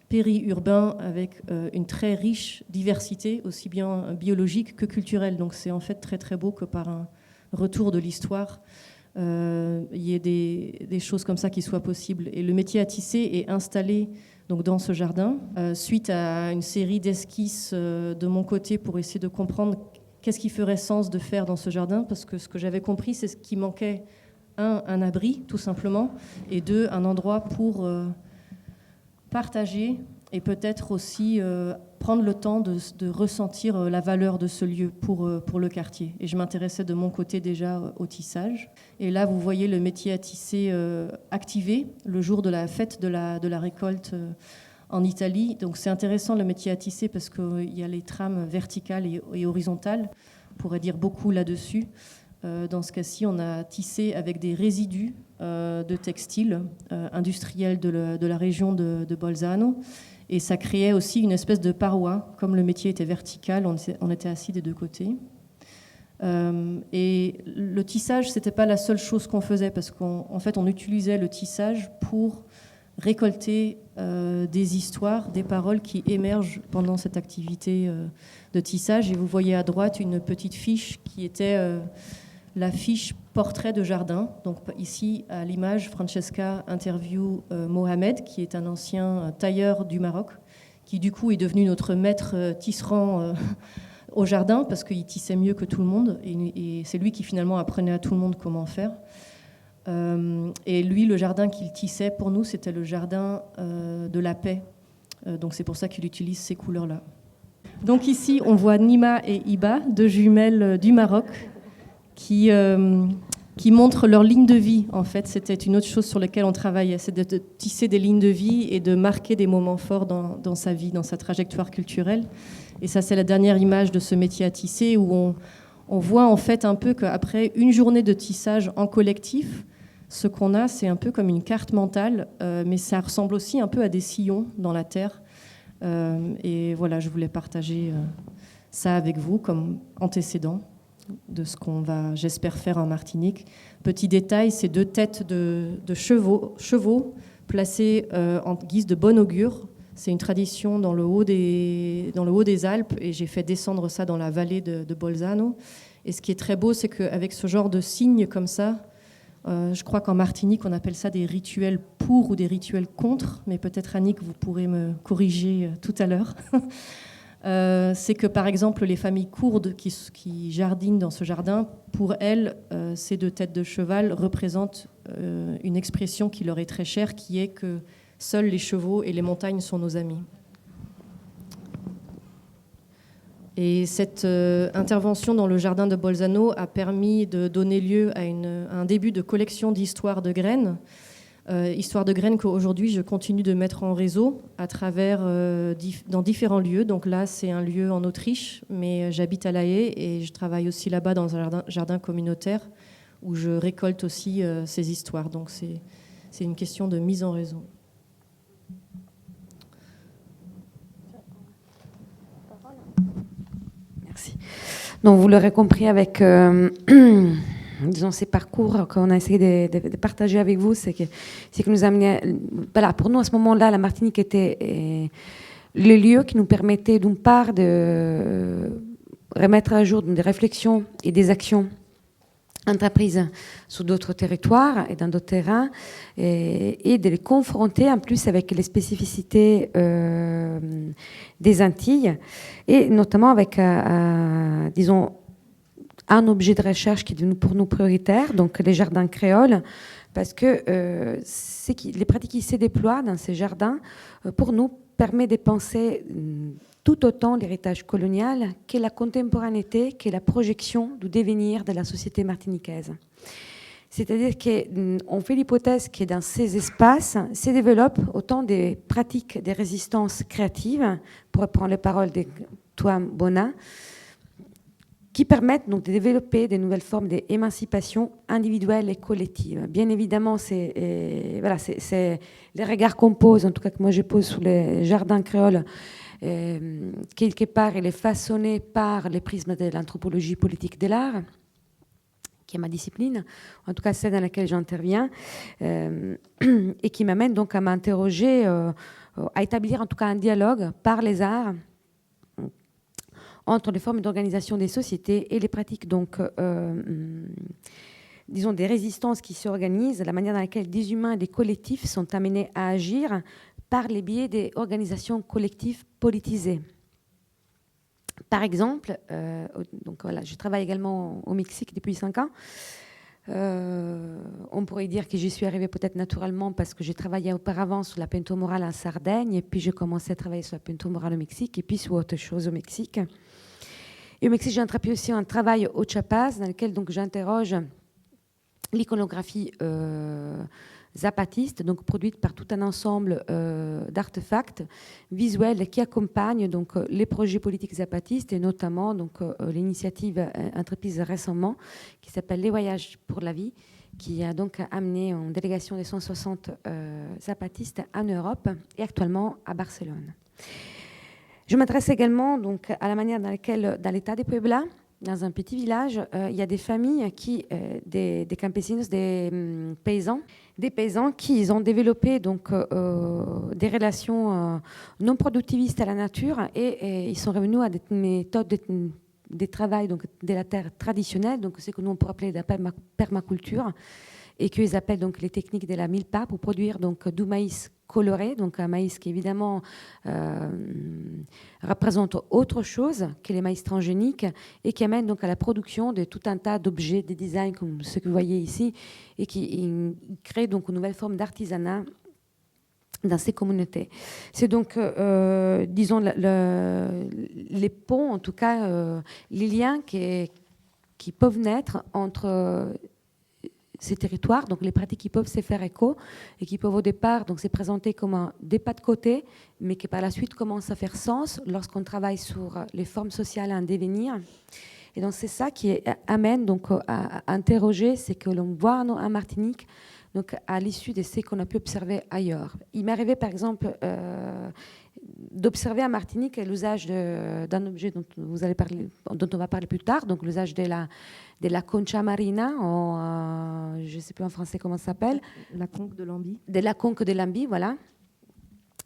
périurbain avec une très riche diversité, aussi bien biologique que culturelle. Donc c'est en fait très très beau que par un retour de l'histoire, il y ait des choses comme ça qui soient possibles. Et le métier à tisser est installé donc, dans ce jardin, suite à une série d'esquisses de mon côté pour essayer de comprendre qu'est-ce qui ferait sens de faire dans ce jardin, parce que ce que j'avais compris, c'est ce qui manquait, un abri tout simplement, et deux, un endroit pour partager et peut-être aussi prendre le temps de ressentir la valeur de ce lieu pour le quartier. Et je m'intéressais de mon côté déjà au tissage. Et là, vous voyez le métier à tisser activé le jour de la fête de la récolte en Italie. Donc c'est intéressant le métier à tisser parce qu'il y a les trames verticales et horizontales. On pourrait dire beaucoup là-dessus. Dans ce cas-ci, on a tissé avec des résidus de textiles industriels de la région de Bolzano. Et ça créait aussi une espèce de paroi. Comme le métier était vertical, on était assis des deux côtés. Et le tissage, c'était pas la seule chose qu'on faisait, parce qu'en fait, on utilisait le tissage pour récolter des histoires, des paroles qui émergent pendant cette activité de tissage. Et vous voyez à droite une petite fiche qui était la fiche portrait de jardin. Donc ici, à l'image, Francesca interview Mohamed, qui est un ancien tailleur du Maroc, qui du coup est devenu notre maître tisserand au jardin, parce qu'il tissait mieux que tout le monde. Et c'est lui qui finalement apprenait à tout le monde comment faire. Et lui, le jardin qu'il tissait pour nous, c'était le jardin de la paix. Donc c'est pour ça qu'il utilise ces couleurs-là. Donc ici, on voit Nima et Iba, deux jumelles du Maroc, qui montrent leur ligne de vie. En fait, c'était une autre chose sur laquelle on travaillait, c'est de tisser des lignes de vie et de marquer des moments forts dans sa vie, dans sa trajectoire culturelle. Et ça, c'est la dernière image de ce métier à tisser, où on voit en fait un peu qu'après une journée de tissage en collectif, ce qu'on a, c'est un peu comme une carte mentale, mais ça ressemble aussi un peu à des sillons dans la terre. Et voilà, je voulais partager ça avec vous comme antécédent de ce qu'on va, j'espère, faire en Martinique. Petit détail, c'est 2 têtes de chevaux placées en guise de bon augure. C'est une tradition dans le haut des Alpes, et j'ai fait descendre ça dans la vallée de Bolzano. Et ce qui est très beau, c'est qu'avec ce genre de signes comme ça, je crois qu'en Martinique, on appelle ça des rituels pour ou des rituels contre, mais peut-être Annick, vous pourrez me corriger tout à l'heure. C'est que par exemple les familles kourdes qui jardinent dans ce jardin, pour elles, ces 2 têtes de cheval représentent une expression qui leur est très chère, qui est que seuls les chevaux et les montagnes sont nos amis. Et cette intervention dans le jardin de Bolzano a permis de donner lieu à un début de collection d'histoires de graines. Histoire de graines qu'aujourd'hui je continue de mettre en réseau à travers dans différents lieux. Donc là, c'est un lieu en Autriche, mais j'habite à La Haye et je travaille aussi là-bas dans un jardin communautaire où je récolte aussi ces histoires. Donc c'est une question de mise en réseau. Merci. Donc vous l'aurez compris avec disons, ces parcours qu'on a essayé de partager avec vous, c'est que nous amenait, voilà, pour nous à ce moment-là, la Martinique était le lieu qui nous permettait d'une part de remettre à jour des réflexions et des actions entreprises sur d'autres territoires et dans d'autres terrains, et de les confronter en plus avec les spécificités des Antilles, et notamment avec, disons, un objet de recherche qui est devenu pour nous prioritaire, donc les jardins créoles, parce que les pratiques qui se déploient dans ces jardins, pour nous, permet de penser tout autant l'héritage colonial que la contemporanéité, que la projection du devenir de la société martiniquaise. C'est-à-dire qu'on fait l'hypothèse que dans ces espaces se développent autant des pratiques de résistance créative, pour reprendre les paroles de Toine Bona, qui permettent donc de développer de nouvelles formes d'émancipation individuelle et collective. Bien évidemment, c'est les regards qu'on pose, en tout cas que moi je pose sur les jardins créoles, quelque part, il est façonné par les prismes de l'anthropologie politique de l'art, qui est ma discipline, en tout cas celle dans laquelle j'interviens, et qui m'amène donc à m'interroger, à établir en tout cas un dialogue par les arts entre les formes d'organisation des sociétés et les pratiques, donc, disons, des résistances qui s'organisent, la manière dans laquelle des humains et des collectifs sont amenés à agir par les biais des organisations collectives politisées. Par exemple, donc voilà, je travaille également au Mexique depuis 5 ans. On pourrait dire que j'y suis arrivée peut-être naturellement parce que j'ai travaillé auparavant sur la peinture murale en Sardaigne, et puis j'ai commencé à travailler sur la peinture murale au Mexique, et puis sur autre chose au Mexique. Et au Mexique, j'ai entrepris aussi un travail au Chiapas, dans lequel donc j'interroge l'iconographie zapatiste, donc produite par tout un ensemble d'artefacts visuels qui accompagnent donc les projets politiques zapatistes, et notamment donc l'initiative entreprise récemment qui s'appelle Les Voyages pour la vie, qui a donc amené une délégation des 160 zapatistes en Europe et actuellement à Barcelone. Je m'adresse également donc à la manière dans laquelle, dans l'état des Puebla, dans un petit village, il y a des familles qui, des campesinos, des paysans qui ils ont développé donc des relations non productivistes à la nature, et ils sont revenus à des méthodes de travail donc de la terre traditionnelle, donc ce que nous on pourrait appeler de la permaculture, et qu'ils appellent donc les techniques de la milpa pour produire donc du maïs coloré, donc un maïs qui évidemment représente autre chose que les maïs transgéniques, et qui amène donc à la production de tout un tas d'objets, des designs comme ce que vous voyez ici, et qui crée donc une nouvelle forme d'artisanat dans ces communautés. C'est donc, disons, les ponts, en tout cas, les liens qui peuvent naître entre ces territoires, donc les pratiques qui peuvent se faire écho et qui peuvent au départ donc se présenter comme des pas de côté, mais qui par la suite commencent à faire sens lorsqu'on travaille sur les formes sociales en devenir. Et donc c'est ça qui amène donc à interroger ce que l'on voit en Martinique, donc à l'issue de ce qu'on a pu observer ailleurs. Il m'est arrivé par exemple d'observer à Martinique l'usage d'un objet dont on va parler plus tard, donc l'usage de la concha marina, je ne sais plus en français comment ça s'appelle. La conque de Lambie. De la conque de Lambie, voilà.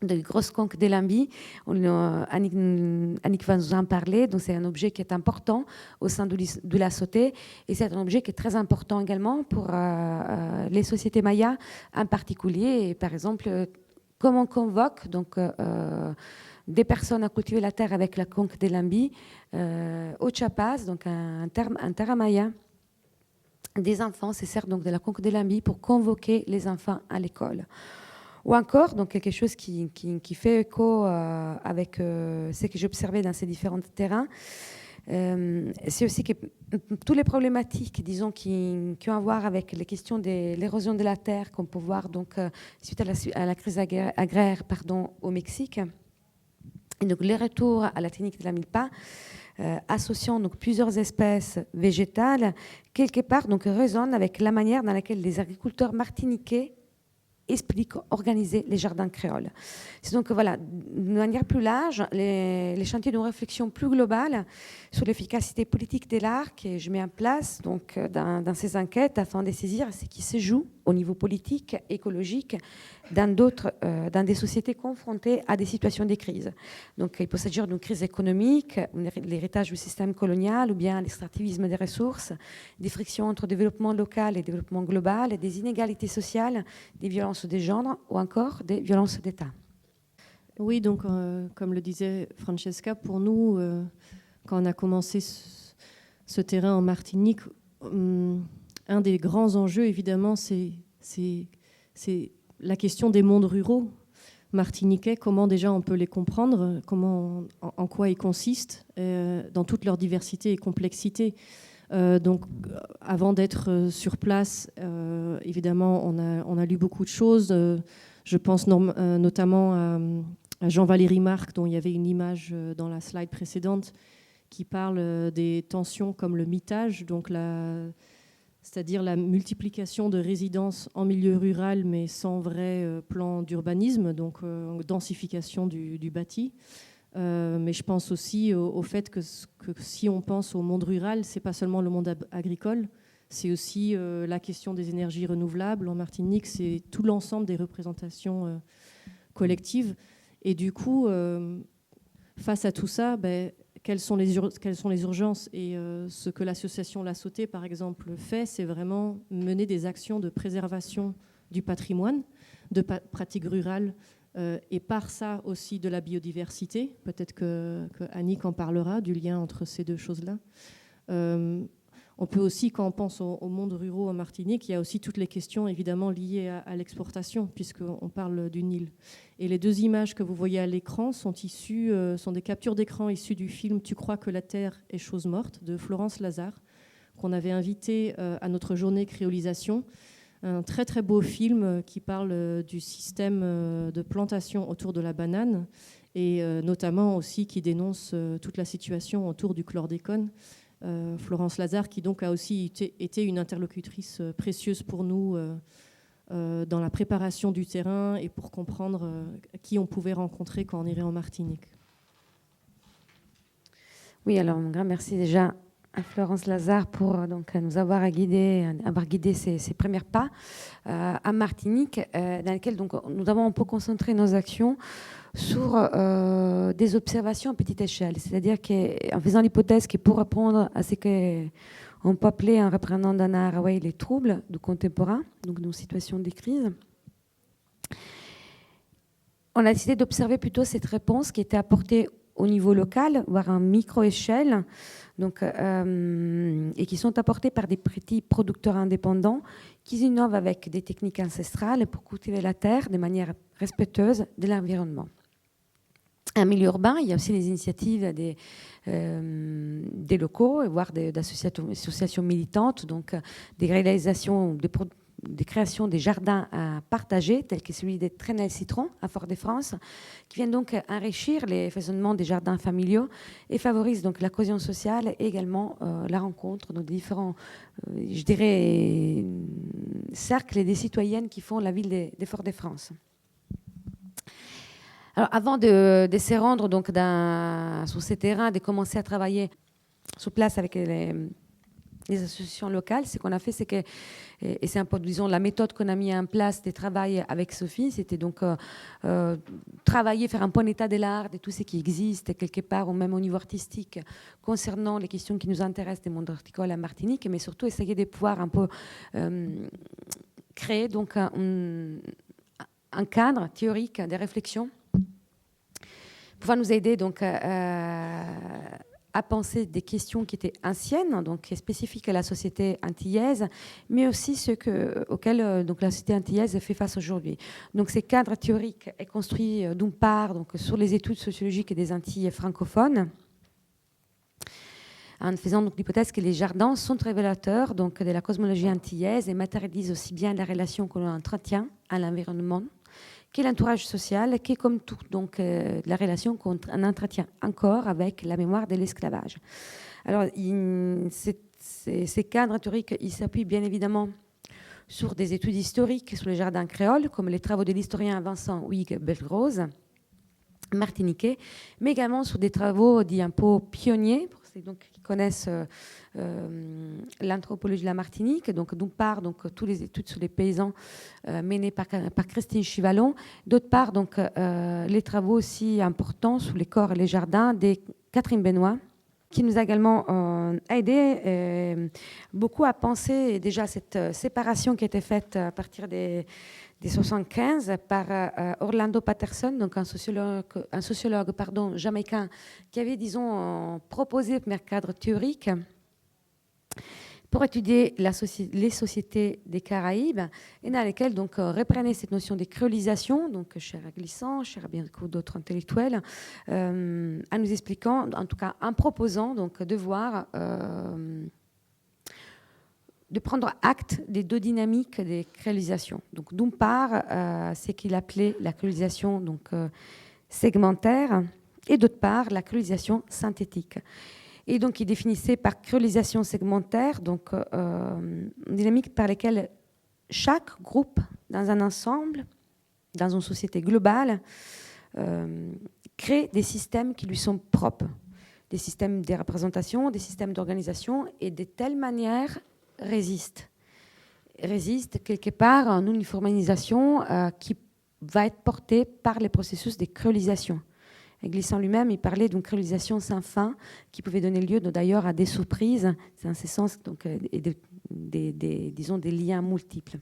De grosses conques de Lambie. Annick va nous en parler. Donc c'est un objet qui est important au sein de la sauté, et c'est un objet qui est très important également pour les sociétés mayas en particulier. Et par exemple, comme on convoque donc des personnes à cultiver la terre avec la conque de Lambie au Chiapas, donc un terre maya, des enfants se servent donc de la conque de Lambie pour convoquer les enfants à l'école. Ou encore, donc quelque chose qui fait écho avec ce que j'ai observé dans ces différents terrains, c'est aussi que toutes les problématiques, disons, qui ont à voir avec les questions de l'érosion de la terre, qu'on peut voir donc suite à la crise agraire, au Mexique, et donc le retour à la technique de la milpa, associant donc plusieurs espèces végétales, quelque part donc résonne avec la manière dans laquelle les agriculteurs martiniquais expliquent organiser les jardins créoles. C'est donc voilà, de manière plus large, les chantiers de réflexion plus globale sur l'efficacité politique de l'art que je mets en place donc dans ces enquêtes afin de saisir ce qui se joue au niveau politique, écologique, dans des sociétés confrontées à des situations de crise. Donc il peut s'agir d'une crise économique, l'héritage du système colonial, ou bien l'extractivisme des ressources, des frictions entre développement local et développement global, des inégalités sociales, des violences des genres, ou encore des violences d'État. Oui, donc comme le disait Francesca, pour nous, quand on a commencé ce terrain en Martinique, un des grands enjeux, évidemment, c'est la question des mondes ruraux martiniquais, comment déjà on peut les comprendre, en quoi ils consistent, dans toute leur diversité et complexité. Donc, avant d'être sur place, évidemment, on a lu beaucoup de choses. Je pense notamment à Jean-Valéry Marc, dont il y avait une image dans la slide précédente, qui parle des tensions comme le mitage, donc c'est-à-dire la multiplication de résidences en milieu rural, mais sans vrai plan d'urbanisme, donc densification du bâti. Mais je pense aussi au fait que si on pense au monde rural, c'est pas seulement le monde agricole, c'est aussi la question des énergies renouvelables. En Martinique, c'est tout l'ensemble des représentations collectives. Et du coup, face à tout ça, quelles sont les urgences? Et ce que l'association La Sautée, par exemple, fait, c'est vraiment mener des actions de préservation du patrimoine, de pratiques rurales, et par ça aussi de la biodiversité. Peut-être que Annick en parlera, du lien entre ces deux choses-là. On peut aussi, quand on pense au monde ruraux en Martinique, il y a aussi toutes les questions évidemment liées à l'exportation, puisqu'on parle d'une île. Et les deux images que vous voyez à l'écran sont des captures d'écran issues du film « Tu crois que la terre est chose morte » de Florence Lazare, qu'on avait invité à notre journée créolisation. Un très très beau film qui parle du système de plantation autour de la banane et notamment aussi qui dénonce toute la situation autour du chlordécone. Florence Lazare, qui donc a aussi été une interlocutrice précieuse pour nous dans la préparation du terrain et pour comprendre qui on pouvait rencontrer quand on irait en Martinique. Oui, alors un grand merci déjà à Florence Lazare pour nous avoir guidé ses premiers pas à Martinique, dans lesquels nous avons un peu concentré nos actions sur des observations à petite échelle, c'est-à-dire qu'en faisant l'hypothèse que pour répondre à ce qu'on peut appeler, en reprenant Dana Haraway, les troubles du contemporain, donc nos situations de crise, on a décidé d'observer plutôt cette réponse qui était apportée au niveau local, voire à micro-échelle, et qui sont apportés par des petits producteurs indépendants qui innovent avec des techniques ancestrales pour cultiver la terre de manière respectueuse de l'environnement. En milieu urbain, il y a aussi les initiatives des locaux, voire d'associations militantes, donc des réalisations, des créations des jardins à partager, tels que celui des Traînelles Citron à Fort-de-France, qui viennent donc enrichir les foisonnements des jardins familiaux et favorisent donc la cohésion sociale et également la rencontre de différents, cercles des citoyennes qui font la ville de Fort-de-France. Alors, avant de se rendre donc sur ces terrains, de commencer à travailler sur place avec les associations locales, ce qu'on a fait, c'est que, et c'est un peu, disons, la méthode qu'on a mis en place de travail avec Sophie, c'était donc travailler, faire un point d'état de l'art, de tout ce qui existe quelque part, ou même au niveau artistique, concernant les questions qui nous intéressent des mondes horticoles à Martinique, mais surtout essayer de pouvoir un peu créer donc un cadre théorique de réflexion, pouvoir nous aider donc à penser des questions qui étaient anciennes, donc spécifiques à la société antillaise, mais aussi ceux auxquels donc la société antillaise fait face aujourd'hui. Donc ces cadres théoriques est construit d'une part donc sur les études sociologiques des Antilles francophones, en faisant donc l'hypothèse que les jardins sont révélateurs donc de la cosmologie antillaise et matérialisent aussi bien la relation que l'on entretient à l'environnement, qui est l'entourage social, qui est comme tout, donc la relation qu'on entretient encore avec la mémoire de l'esclavage. Alors, ces cadres théoriques, ils s'appuient bien évidemment sur des études historiques sur les jardins créoles, comme les travaux de l'historien Vincent Huyghe-Belrose, martiniquais, mais également sur des travaux dits un peu pionniers, pour ceux donc, qui connaissent l'anthropologie de la Martinique, donc d'une part donc toutes les études sur les paysans menées par Christine Chivalon, d'autre part donc les travaux aussi importants sur les corps et les jardins de Catherine Benoît, qui nous a également aidé beaucoup à penser déjà cette séparation qui a été faite à partir des 75 par Orlando Patterson, donc un sociologue jamaïcain, qui avait, disons, proposé le premier cadre théorique pour étudier les sociétés des Caraïbes, et dans lesquelles donc reprenait cette notion de créolisation, donc cher à Glissant, cher à bien d'autres intellectuels, en nous expliquant, en tout cas en proposant donc de voir, de prendre acte des deux dynamiques des créolisations. Donc d'une part, ce qu'il appelait la créolisation donc segmentaire, et d'autre part la créolisation synthétique. Et donc, il définissait par créolisation segmentaire, donc une dynamique par laquelle chaque groupe, dans un ensemble, dans une société globale, crée des systèmes qui lui sont propres, des systèmes de représentation, des systèmes d'organisation, et de telle manière résiste quelque part à une uniformisation qui va être portée par les processus de créolisation. Et Glissant lui-même, il parlait d'une créolisation sans fin qui pouvait donner lieu d'ailleurs à des surprises, c'est en ce sens, donc, et disons des liens multiples.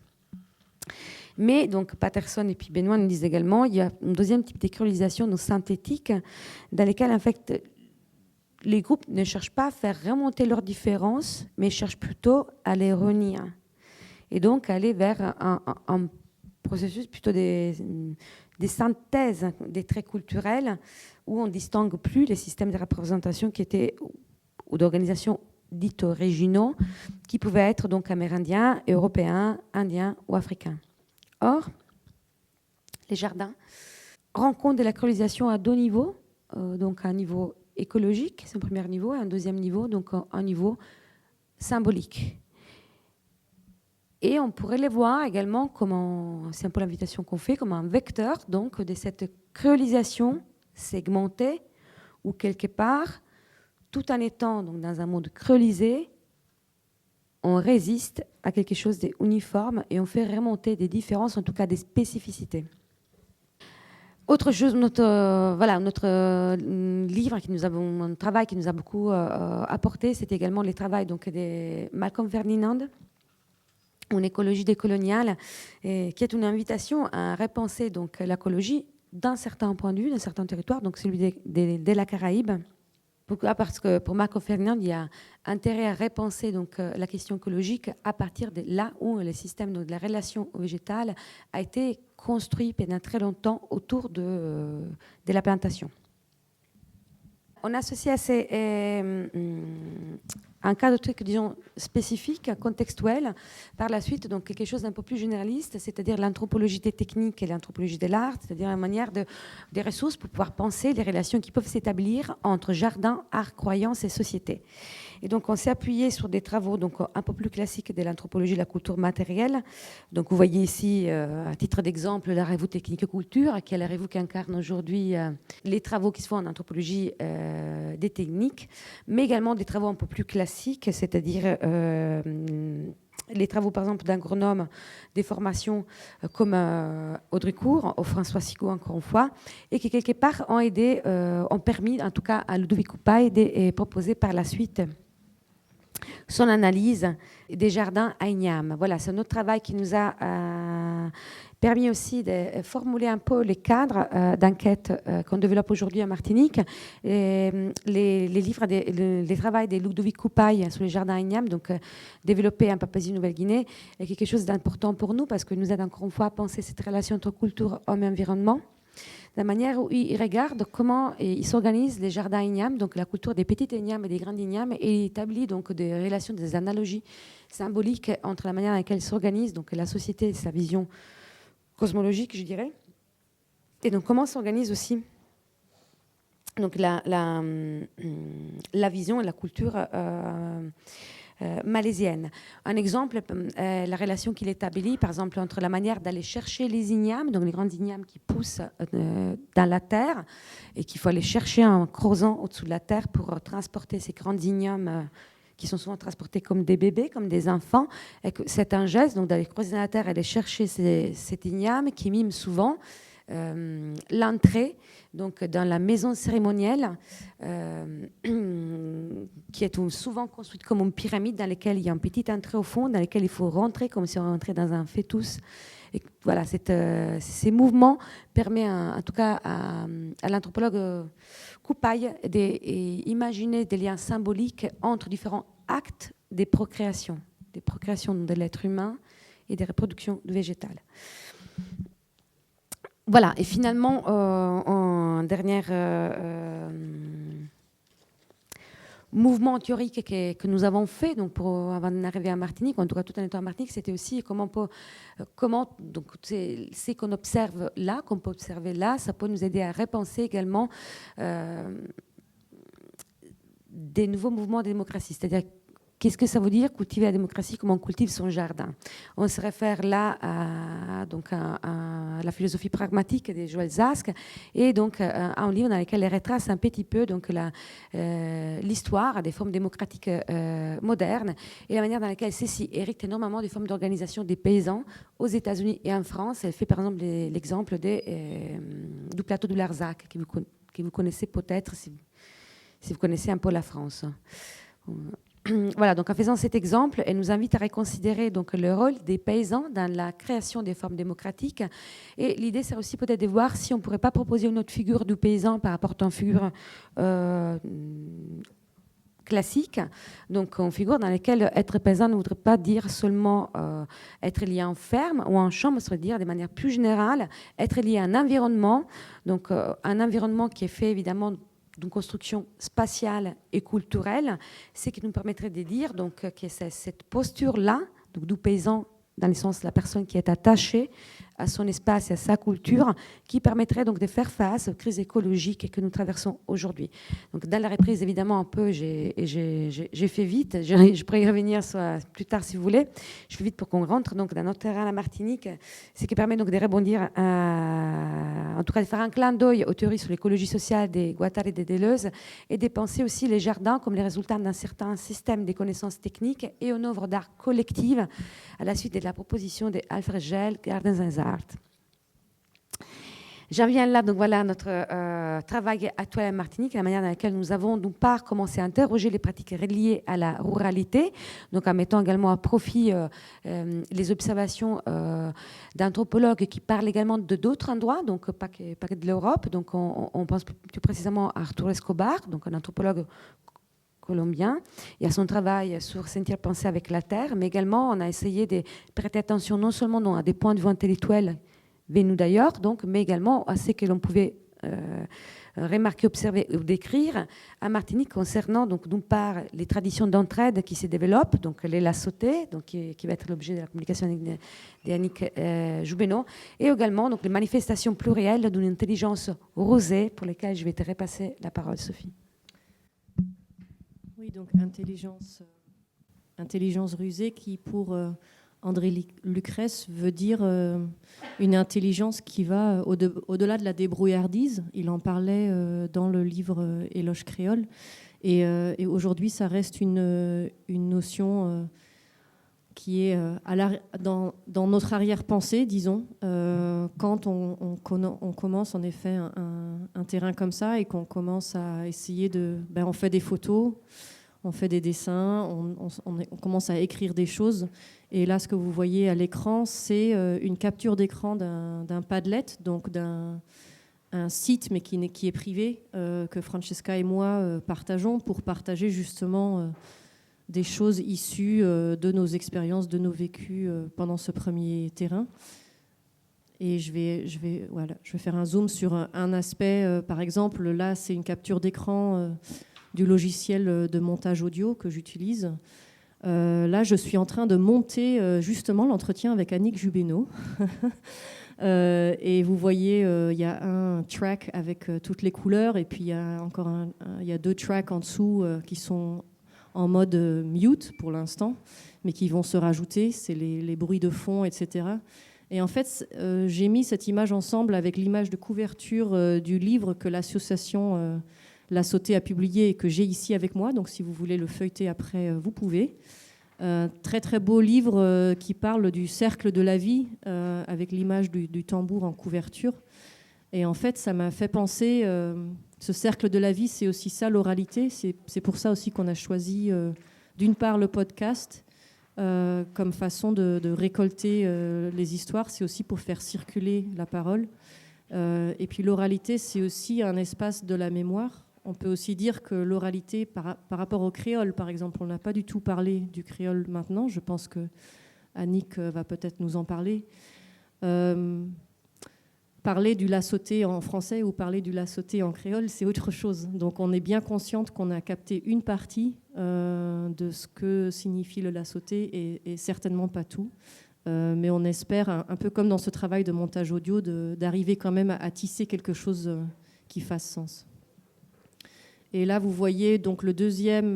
Mais donc Patterson et puis Benoît nous disent également il y a un deuxième type de créolisation synthétique dans lesquelles en fait les groupes ne cherchent pas à faire remonter leurs différences, mais cherchent plutôt à les réunir. Et donc aller vers un processus plutôt des synthèses des traits culturels où on ne distingue plus les systèmes de représentation qui étaient, ou d'organisation dites régionaux, qui pouvaient être donc amérindiens, européens, indiens ou africains. Or, les jardins rendent compte de la colonisation à deux niveaux, donc un niveau écologique, c'est un premier niveau, et un deuxième niveau, donc un niveau symbolique. Et on pourrait les voir également comme, c'est un peu l'invitation qu'on fait, comme un vecteur donc, de cette créolisation segmentée, où quelque part, tout en étant donc, dans un monde créolisé, on résiste à quelque chose d'uniforme et on fait remonter des différences, en tout cas des spécificités. Autre chose, notre livre, un travail qui nous a beaucoup apporté, c'était également les travaux de Malcolm Ferdinand, une écologie décoloniale, qui est une invitation à repenser donc l'écologie d'un certain point de vue, d'un certain territoire, donc celui de la Caraïbe. Pourquoi ? Parce que pour Malcolm Ferdinand, il y a intérêt à repenser donc la question écologique à partir de là où le système de la relation végétale a été construit pendant très longtemps autour de la plantation. On associe à ces un cas de truc, disons, spécifique, contextuel, par la suite, donc quelque chose d'un peu plus généraliste, c'est-à-dire l'anthropologie des techniques et l'anthropologie de l'art, c'est-à-dire une manière des ressources pour pouvoir penser les relations qui peuvent s'établir entre jardin, art, croyance et société. Et donc, on s'est appuyé sur des travaux donc, un peu plus classiques de l'anthropologie de la culture matérielle. Donc, vous voyez ici, à titre d'exemple, la revue Technique et Culture, qui est la revue qui incarne aujourd'hui les travaux qui se font en anthropologie des techniques, mais également des travaux un peu plus classiques, c'est-à-dire les travaux, par exemple, d'agronome des formations comme Audrey Cour ou François Sigaud, encore une fois, et qui, quelque part, ont aidé, ont permis, en tout cas, à Ludovic Coupaille de proposer par la suite son analyse des jardins à Igname. Voilà, c'est notre travail qui nous a permis aussi de formuler un peu les cadres d'enquête qu'on développe aujourd'hui en Martinique. Les travaux de Ludovic Coupaille sur les jardins à Igname, donc développés en Papouasie-Nouvelle-Guinée, est quelque chose d'important pour nous parce que nous aide encore une fois à penser cette relation entre culture, homme et environnement. La manière où il regarde comment il s'organise les jardins ignames, donc la culture des petites ignames et des grandes ignames, et il établit donc des relations, des analogies symboliques entre la manière dans laquelle s'organise donc la société et sa vision cosmologique, je dirais, et donc comment s'organise aussi donc la vision et la culture malaisienne. Un exemple, la relation qu'il établit, par exemple, entre la manière d'aller chercher les ignames, donc les grandes ignames qui poussent dans la terre, et qu'il faut aller chercher en creusant au-dessous de la terre pour transporter ces grandes ignames qui sont souvent transportés comme des bébés, comme des enfants. Et que c'est un geste donc, d'aller creuser dans la terre et d'aller chercher cet igname qui mime souvent l'entrée donc, dans la maison cérémonielle qui est souvent construite comme une pyramide dans laquelle il y a une petite entrée au fond, dans laquelle il faut rentrer comme si on rentrait dans un fœtus. Et voilà, ces mouvements permettent en tout cas à l'anthropologue Coupaille d'imaginer des liens symboliques entre différents actes des procréations de l'être humain et des reproductions du végétal. Voilà, et finalement, en dernier mouvement théorique que nous avons fait donc avant d'arriver à Martinique, en tout cas tout en étant à Martinique, c'était aussi comment donc c'est qu'on observe là, qu'on peut observer là, ça peut nous aider à repenser également des nouveaux mouvements de démocratie, c'est-à-dire qu'est-ce que ça veut dire cultiver la démocratie, comment on cultive son jardin. On se réfère là à la philosophie pragmatique de Joël Zask et donc à un livre dans lequel il retrace un petit peu donc l'histoire des formes démocratiques modernes et la manière dans laquelle ceci hérite énormément des formes d'organisation des paysans aux États-Unis et en France. Elle fait par exemple l'exemple du plateau du Larzac que vous connaissez peut-être si vous connaissez un peu la France. voilà, donc en faisant cet exemple, elle nous invite à reconsidérer donc le rôle des paysans dans la création des formes démocratiques. Et l'idée, c'est aussi peut-être de voir si on ne pourrait pas proposer une autre figure du paysan par rapport à une figure classique, donc une figure dans laquelle être paysan ne voudrait pas dire seulement être lié en ferme ou en champ, mais ça veut dire de manière plus générale être lié à un environnement, donc un environnement qui est fait évidemment d'une construction spatiale et culturelle, ce qui nous permettrait de dire donc, que c'est cette posture-là, donc du paysan, dans le sens de la personne qui est attachée à son espace et à sa culture, qui permettrait donc de faire face aux crises écologiques que nous traversons aujourd'hui. Donc, dans la reprise, évidemment, un peu, j'ai fait vite. Je pourrais y revenir plus tard si vous voulez. Je fais vite pour qu'on rentre donc, dans notre terrain à la Martinique, ce qui permet donc de rebondir, en tout cas de faire un clin d'œil aux théories sur l'écologie sociale des Guattari et des Deleuze, et de penser aussi les jardins comme les résultats d'un certain système de connaissances techniques et une œuvre d'art collective à la suite de la proposition de Alfred Gell, Gardens and Art. J'en viens là, donc voilà notre travail actuel à Martinique, la manière dans laquelle nous avons d'une part commencé à interroger les pratiques liées à la ruralité, donc en mettant également à profit les observations d'anthropologues qui parlent également de d'autres endroits, donc pas que de l'Europe. Donc on pense plus précisément à Arturo Escobar, donc un anthropologue colombien, et à son travail sur sentir penser avec la terre, mais également on a essayé de prêter attention non seulement à des points de vue intellectuels venus d'ailleurs, donc, mais également à ce que l'on pouvait remarquer, observer ou décrire à Martinique concernant donc d'une part les traditions d'entraide qui se développent, donc les la sauté, donc qui va être l'objet de la communication d'Yannick Joubeno, et également donc les manifestations plurielles d'une intelligence rosée pour lesquelles je vais te repasser la parole, Sophie. Oui, donc intelligence rusée qui, pour André Lucrèce, veut dire une intelligence qui va au-delà de la débrouillardise. Il en parlait dans le livre Éloge créole. Et aujourd'hui, ça reste une notion qui est dans notre arrière-pensée, disons, quand on commence en effet un terrain comme ça et qu'on commence à essayer on fait des photos, on fait des dessins, on commence à écrire des choses. Et là, ce que vous voyez à l'écran, c'est une capture d'écran d'un Padlet, donc d'un site, mais qui est privé, que Francesca et moi partageons pour partager justement des choses issues de nos expériences, de nos vécus pendant ce premier terrain. Et je vais faire un zoom sur un aspect. Par exemple, là, c'est une capture d'écran du logiciel de montage audio que j'utilise. Là, je suis en train de monter justement l'entretien avec Annick Joubeno. Et vous voyez, il y a un track avec toutes les couleurs, et puis il y a encore il y a 2 tracks en dessous qui sont en mode mute pour l'instant, mais qui vont se rajouter, c'est les bruits de fond, etc. Et en fait, j'ai mis cette image ensemble avec l'image de couverture du livre que l'association La Sauté a publié et que j'ai ici avec moi. Donc si vous voulez le feuilleter après, vous pouvez. Très très beau livre qui parle du cercle de la vie avec l'image du tambour en couverture. Et en fait, ça m'a fait penser, ce cercle de la vie, c'est aussi ça l'oralité. C'est pour ça aussi qu'on a choisi d'une part le podcast comme façon de récolter les histoires. C'est aussi pour faire circuler la parole. Et puis l'oralité, c'est aussi un espace de la mémoire. On peut aussi dire que l'oralité, par rapport au créole, par exemple, on n'a pas du tout parlé du créole maintenant. Je pense que Annick va peut-être nous en parler. Parler du la sauté en français ou parler du la sauté en créole, c'est autre chose. Donc on est bien consciente qu'on a capté une partie de ce que signifie le la sauté et certainement pas tout. Mais on espère, un peu comme dans ce travail de montage audio, d'arriver quand même à tisser quelque chose qui fasse sens. Et là, vous voyez donc le deuxième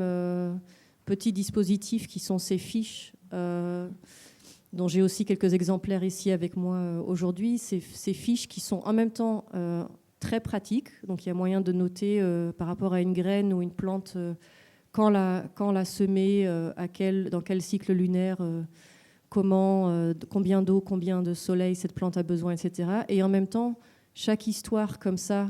petit dispositif qui sont ces fiches, dont j'ai aussi quelques exemplaires ici avec moi aujourd'hui. Ces fiches qui sont en même temps très pratiques. Donc il y a moyen de noter par rapport à une graine ou une plante quand la semer, dans quel cycle lunaire, combien d'eau, combien de soleil cette plante a besoin, etc. Et en même temps, chaque histoire comme ça,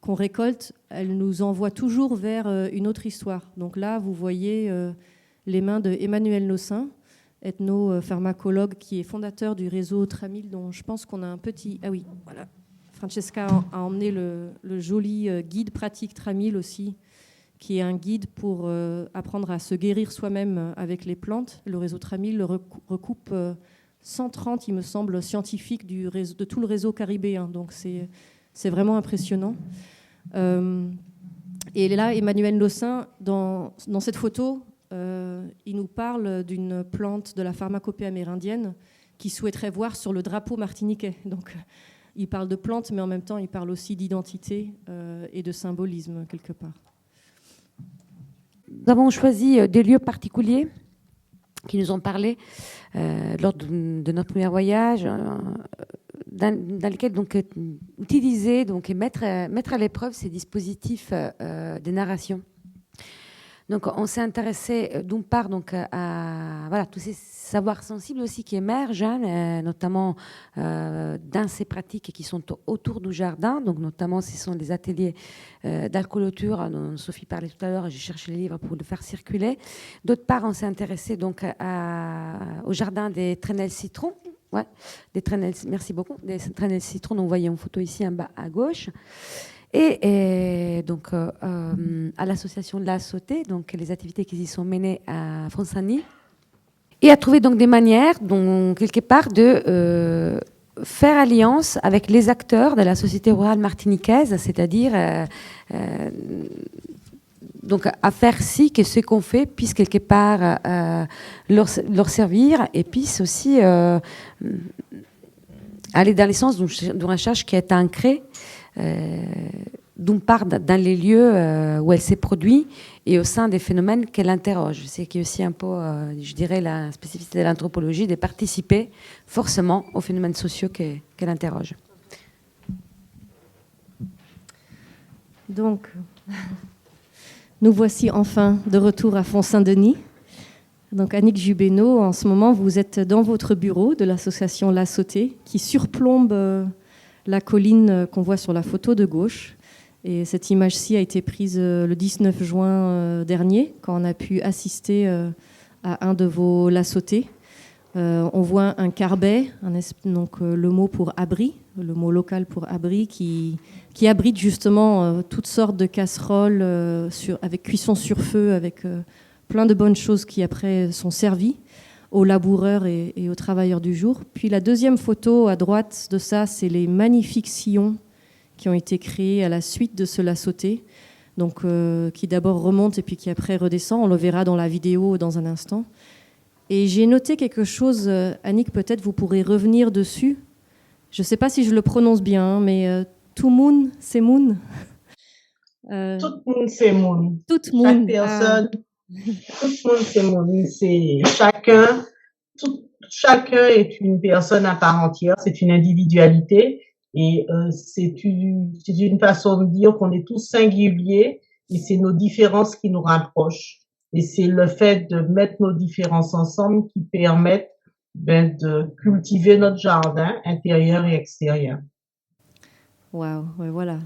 qu'on récolte, elles nous envoient toujours vers une autre histoire. Donc là, vous voyez les mains de Emmanuel Nossin, ethnopharmacologue qui est fondateur du réseau Tramil, dont je pense qu'on a un petit... Ah oui, voilà. Francesca a emmené le joli guide pratique Tramil aussi, qui est un guide pour apprendre à se guérir soi-même avec les plantes. Le réseau Tramil recoupe 130, il me semble, scientifiques de tout le réseau caribéen. Donc c'est vraiment impressionnant. Et là, Emmanuel Nossin, dans cette photo, il nous parle d'une plante de la pharmacopée amérindienne qu'il souhaiterait voir sur le drapeau martiniquais. Donc il parle de plantes, mais en même temps, il parle aussi d'identité et de symbolisme, quelque part. Nous avons choisi des lieux particuliers qui nous ont parlé lors de notre premier voyage, dans lesquels donc utiliser donc et mettre à l'épreuve ces dispositifs de narration. Donc on s'est intéressé d'une part donc à voilà tous ces savoirs sensibles aussi qui émergent, notamment dans ces pratiques qui sont autour du jardin. Donc notamment ce sont les ateliers d'alcooloture dont Sophie parlait tout à l'heure. J'ai cherché les livres pour le faire circuler. D'autre part, on s'est intéressé donc au jardin des traînelles citron. Ouais, des traînelles. Merci beaucoup. Des traînelles citron. Donc vous voyez une photo ici en bas à gauche. Et donc à l'association de la Sauté, donc les activités qui y sont menées à Fonsani, et à trouver donc des manières, donc quelque part, de faire alliance avec les acteurs de la société rurale martiniquaise, c'est-à-dire donc à faire si que ce qu'on fait puisse quelque part leur servir et puisse aussi aller dans le sens d'une recherche qui est ancrée d'une part dans les lieux où elle s'est produite et au sein des phénomènes qu'elle interroge. C'est qu'il y a aussi un peu, je dirais, la spécificité de l'anthropologie de participer forcément aux phénomènes sociaux qu'elle interroge. Donc, nous voici enfin de retour à Font-Saint-Denis. Donc, Annick Jubénaud, en ce moment, vous êtes dans votre bureau de l'association La Sauté, qui surplombe la colline qu'on voit sur la photo de gauche. Et cette image-ci a été prise le 19 juin dernier, quand on a pu assister à un de vos La Sauté. On voit un carbet, donc le mot pour abri, le mot local pour abri, qui abrite justement toutes sortes de casseroles avec cuisson sur feu, avec plein de bonnes choses qui après sont servies aux laboureurs et aux travailleurs du jour. Puis la deuxième photo à droite de ça, c'est les magnifiques sillons qui ont été créés à la suite de ce La Sauté, donc qui d'abord remontent et puis qui après redescend. On le verra dans la vidéo dans un instant. Et j'ai noté quelque chose, Annick, peut-être vous pourrez revenir dessus. Je ne sais pas si je le prononce bien, mais tout moon, c'est moon. Tout le monde, c'est moon. Tout moon. Chaque personne, tout le monde, c'est moon. C'est chacun est une personne à part entière, c'est une individualité. Et c'est une façon de dire qu'on est tous singuliers et c'est nos différences qui nous rapprochent. Et c'est le fait de mettre nos différences ensemble qui permettent de cultiver notre jardin intérieur et extérieur. Waouh, ouais, voilà.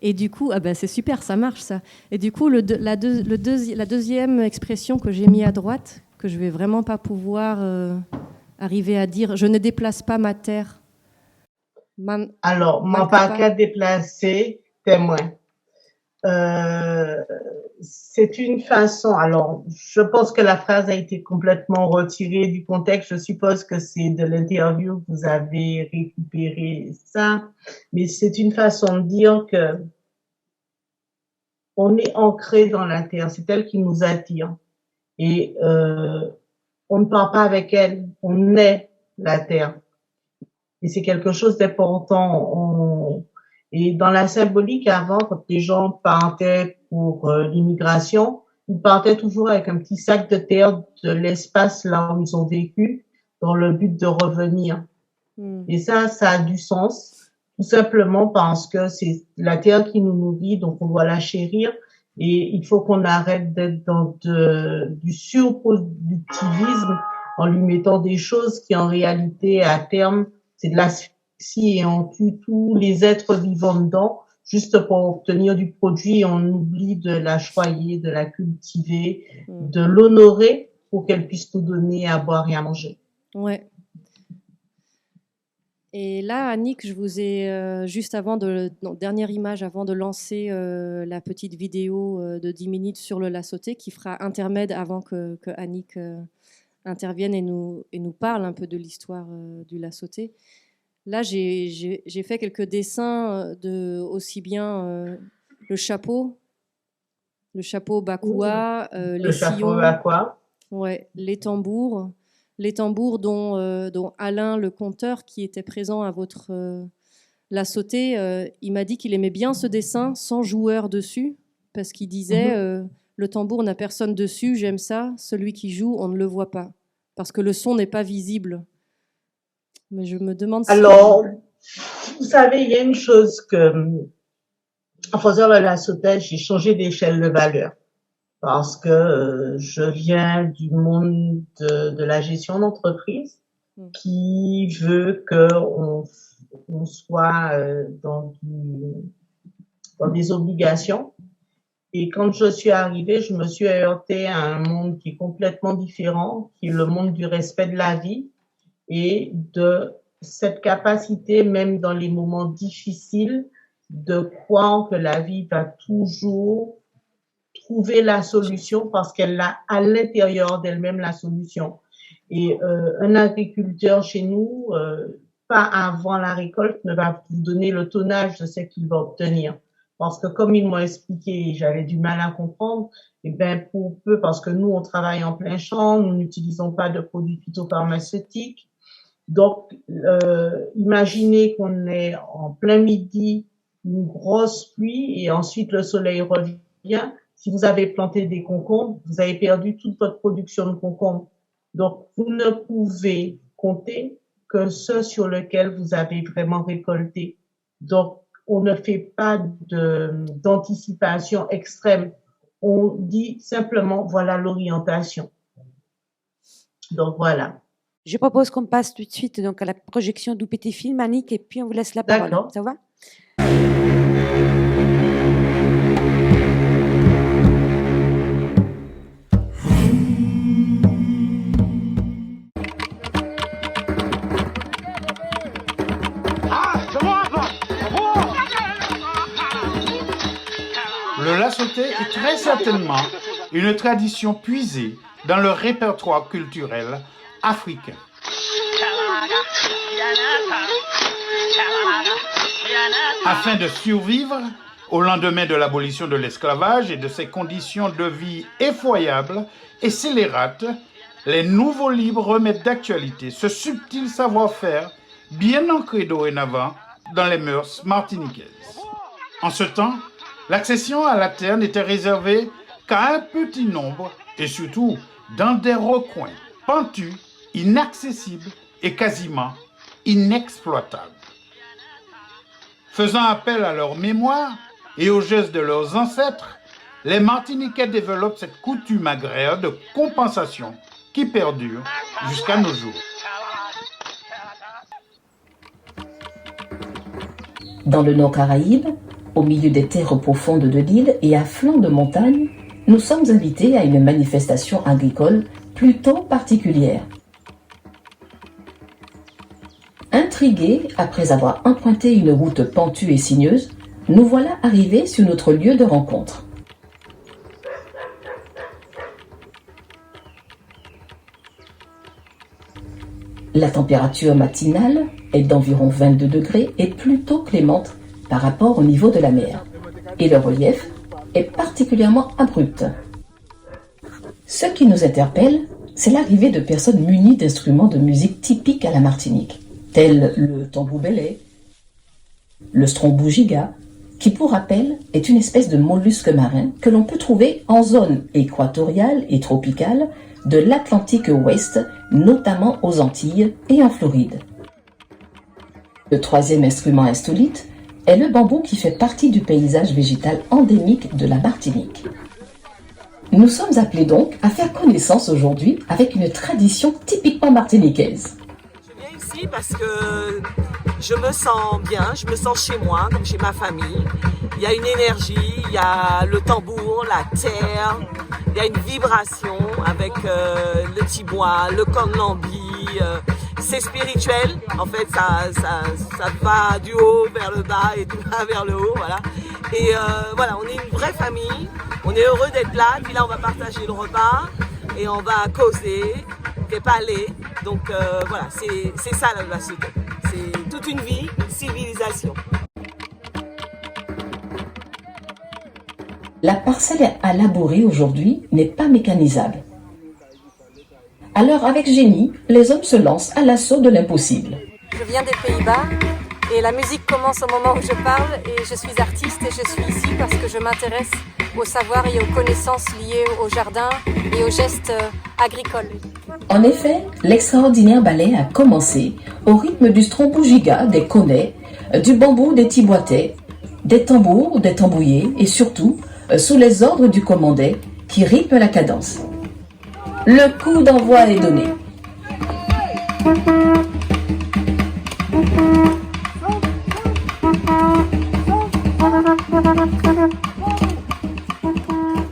Et du coup, c'est super, ça marche ça. Et du coup, la deuxième expression que j'ai mis à droite, que je vais vraiment pas pouvoir arriver à dire, je ne déplace pas ma terre. Alors, mon paquet déplacé, témoin. C'est une façon, alors, je pense que la phrase a été complètement retirée du contexte. Je suppose que c'est de l'interview que vous avez récupéré ça. Mais c'est une façon de dire que on est ancré dans la terre. C'est elle qui nous attire. Et, on ne part pas avec elle. On est la terre. Et c'est quelque chose d'important. Et dans la symbolique, avant, quand les gens partaient pour l'immigration, ils partaient toujours avec un petit sac de terre de l'espace là où ils ont vécu, dans le but de revenir. Et ça a du sens, tout simplement parce que c'est la terre qui nous nourrit, donc on doit la chérir. Et il faut qu'on arrête d'être dans du surproductivisme en lui mettant des choses qui, en réalité, à terme, c'est de l'asphyxie et on tue tous les êtres vivants dedans juste pour obtenir du produit, on oublie de la choyer, de la cultiver, de l'honorer pour qu'elle puisse nous donner à boire et à manger. Ouais. Et là, Annick, je vous ai, juste avant dernière image, avant de lancer la petite vidéo de 10 minutes sur le La Sauté, qui fera intermède avant que Annick intervienne et nous parle un peu de l'histoire du La Sauté. Là, j'ai fait quelques dessins de aussi bien le chapeau Bakoua, les sillons, ouais, les tambours dont Alain, le conteur, qui était présent à votre La Sauté, il m'a dit qu'il aimait bien ce dessin sans joueur dessus, parce qu'il disait le tambour n'a personne dessus, j'aime ça, celui qui joue, on ne le voit pas, parce que le son n'est pas visible. Mais je me demande si... Alors, vous savez, il y a une chose que, en faisant le La Sauté, j'ai changé d'échelle de valeur. Parce que je viens du monde de la gestion d'entreprise qui veut qu'on soit dans des obligations. Et quand je suis arrivée, je me suis heurtée à un monde qui est complètement différent, qui est le monde du respect de la vie et de cette capacité, même dans les moments difficiles, de croire que la vie va toujours trouver la solution parce qu'elle a à l'intérieur d'elle-même la solution. Et un agriculteur chez nous, pas avant la récolte, ne va vous donner le tonnage de ce qu'il va obtenir. Parce que comme ils m'ont expliqué, j'avais du mal à comprendre, et ben pour peu, parce que nous, on travaille en plein champ, nous n'utilisons pas de produits phytopharmaceutiques. Donc, imaginez qu'on est en plein midi, une grosse pluie, et ensuite le soleil revient. Si vous avez planté des concombres, vous avez perdu toute votre production de concombres. Donc, vous ne pouvez compter que ce sur lequel vous avez vraiment récolté. Donc, on ne fait pas d'anticipation extrême. On dit simplement, voilà l'orientation. Donc, voilà. Je propose qu'on passe tout de suite donc, à la projection du petit film, Annick, et puis on vous laisse la parole. D'accord. Ça va ? Le La Sauté est très certainement une tradition puisée dans le répertoire culturel africain. Afin de survivre au lendemain de l'abolition de l'esclavage et de ses conditions de vie effroyables et scélérates, les nouveaux livres remettent d'actualité ce subtil savoir-faire bien ancré dorénavant dans les mœurs martiniquaises. En ce temps, l'accession à la terre n'était réservée qu'à un petit nombre et surtout dans des recoins pentus, inaccessibles et quasiment inexploitables. Faisant appel à leur mémoire et aux gestes de leurs ancêtres, les Martiniquais développent cette coutume agraire de compensation qui perdure jusqu'à nos jours. Dans le Nord Caraïbe, au milieu des terres profondes de l'île et à flanc de montagne, nous sommes invités à une manifestation agricole plutôt particulière. Intrigués, après avoir emprunté une route pentue et sinueuse, nous voilà arrivés sur notre lieu de rencontre. La température matinale est d'environ 22 degrés et plutôt clémente par rapport au niveau de la mer. Et le relief est particulièrement abrupt. Ce qui nous interpelle, c'est l'arrivée de personnes munies d'instruments de musique typiques à la Martinique, tels le tambourbélé, le strombougiga, qui pour rappel est une espèce de mollusque marin que l'on peut trouver en zone équatoriale et tropicale de l'Atlantique ouest, notamment aux Antilles et en Floride. Le troisième instrument insolite est le bambou qui fait partie du paysage végétal endémique de la Martinique. Nous sommes appelés donc à faire connaissance aujourd'hui avec une tradition typiquement martiniquaise. Je viens ici parce que je me sens bien, je me sens chez moi, comme chez ma famille. Il y a une énergie, il y a le tambour, la terre, il y a une vibration avec le tibois, le kanambi. C'est spirituel, en fait, ça va du haut vers le bas et du bas vers le haut, voilà. Et voilà, on est une vraie famille, on est heureux d'être là, puis là on va partager le repas et on va causer, parler. Donc voilà, c'est ça la société. C'est toute une vie, une civilisation. La parcelle à labourer aujourd'hui n'est pas mécanisable. Alors avec génie, les hommes se lancent à l'assaut de l'impossible. Je viens des Pays-Bas et la musique commence au moment où je parle et je suis artiste et je suis ici parce que je m'intéresse au savoir et aux connaissances liées au jardin et aux gestes agricoles. En effet, l'extraordinaire ballet a commencé au rythme du strombougiga, des connais, du bambou des tiboitais, des tambours, des tambouillés et surtout sous les ordres du commandant qui rythme la cadence. Le coup d'envoi est donné.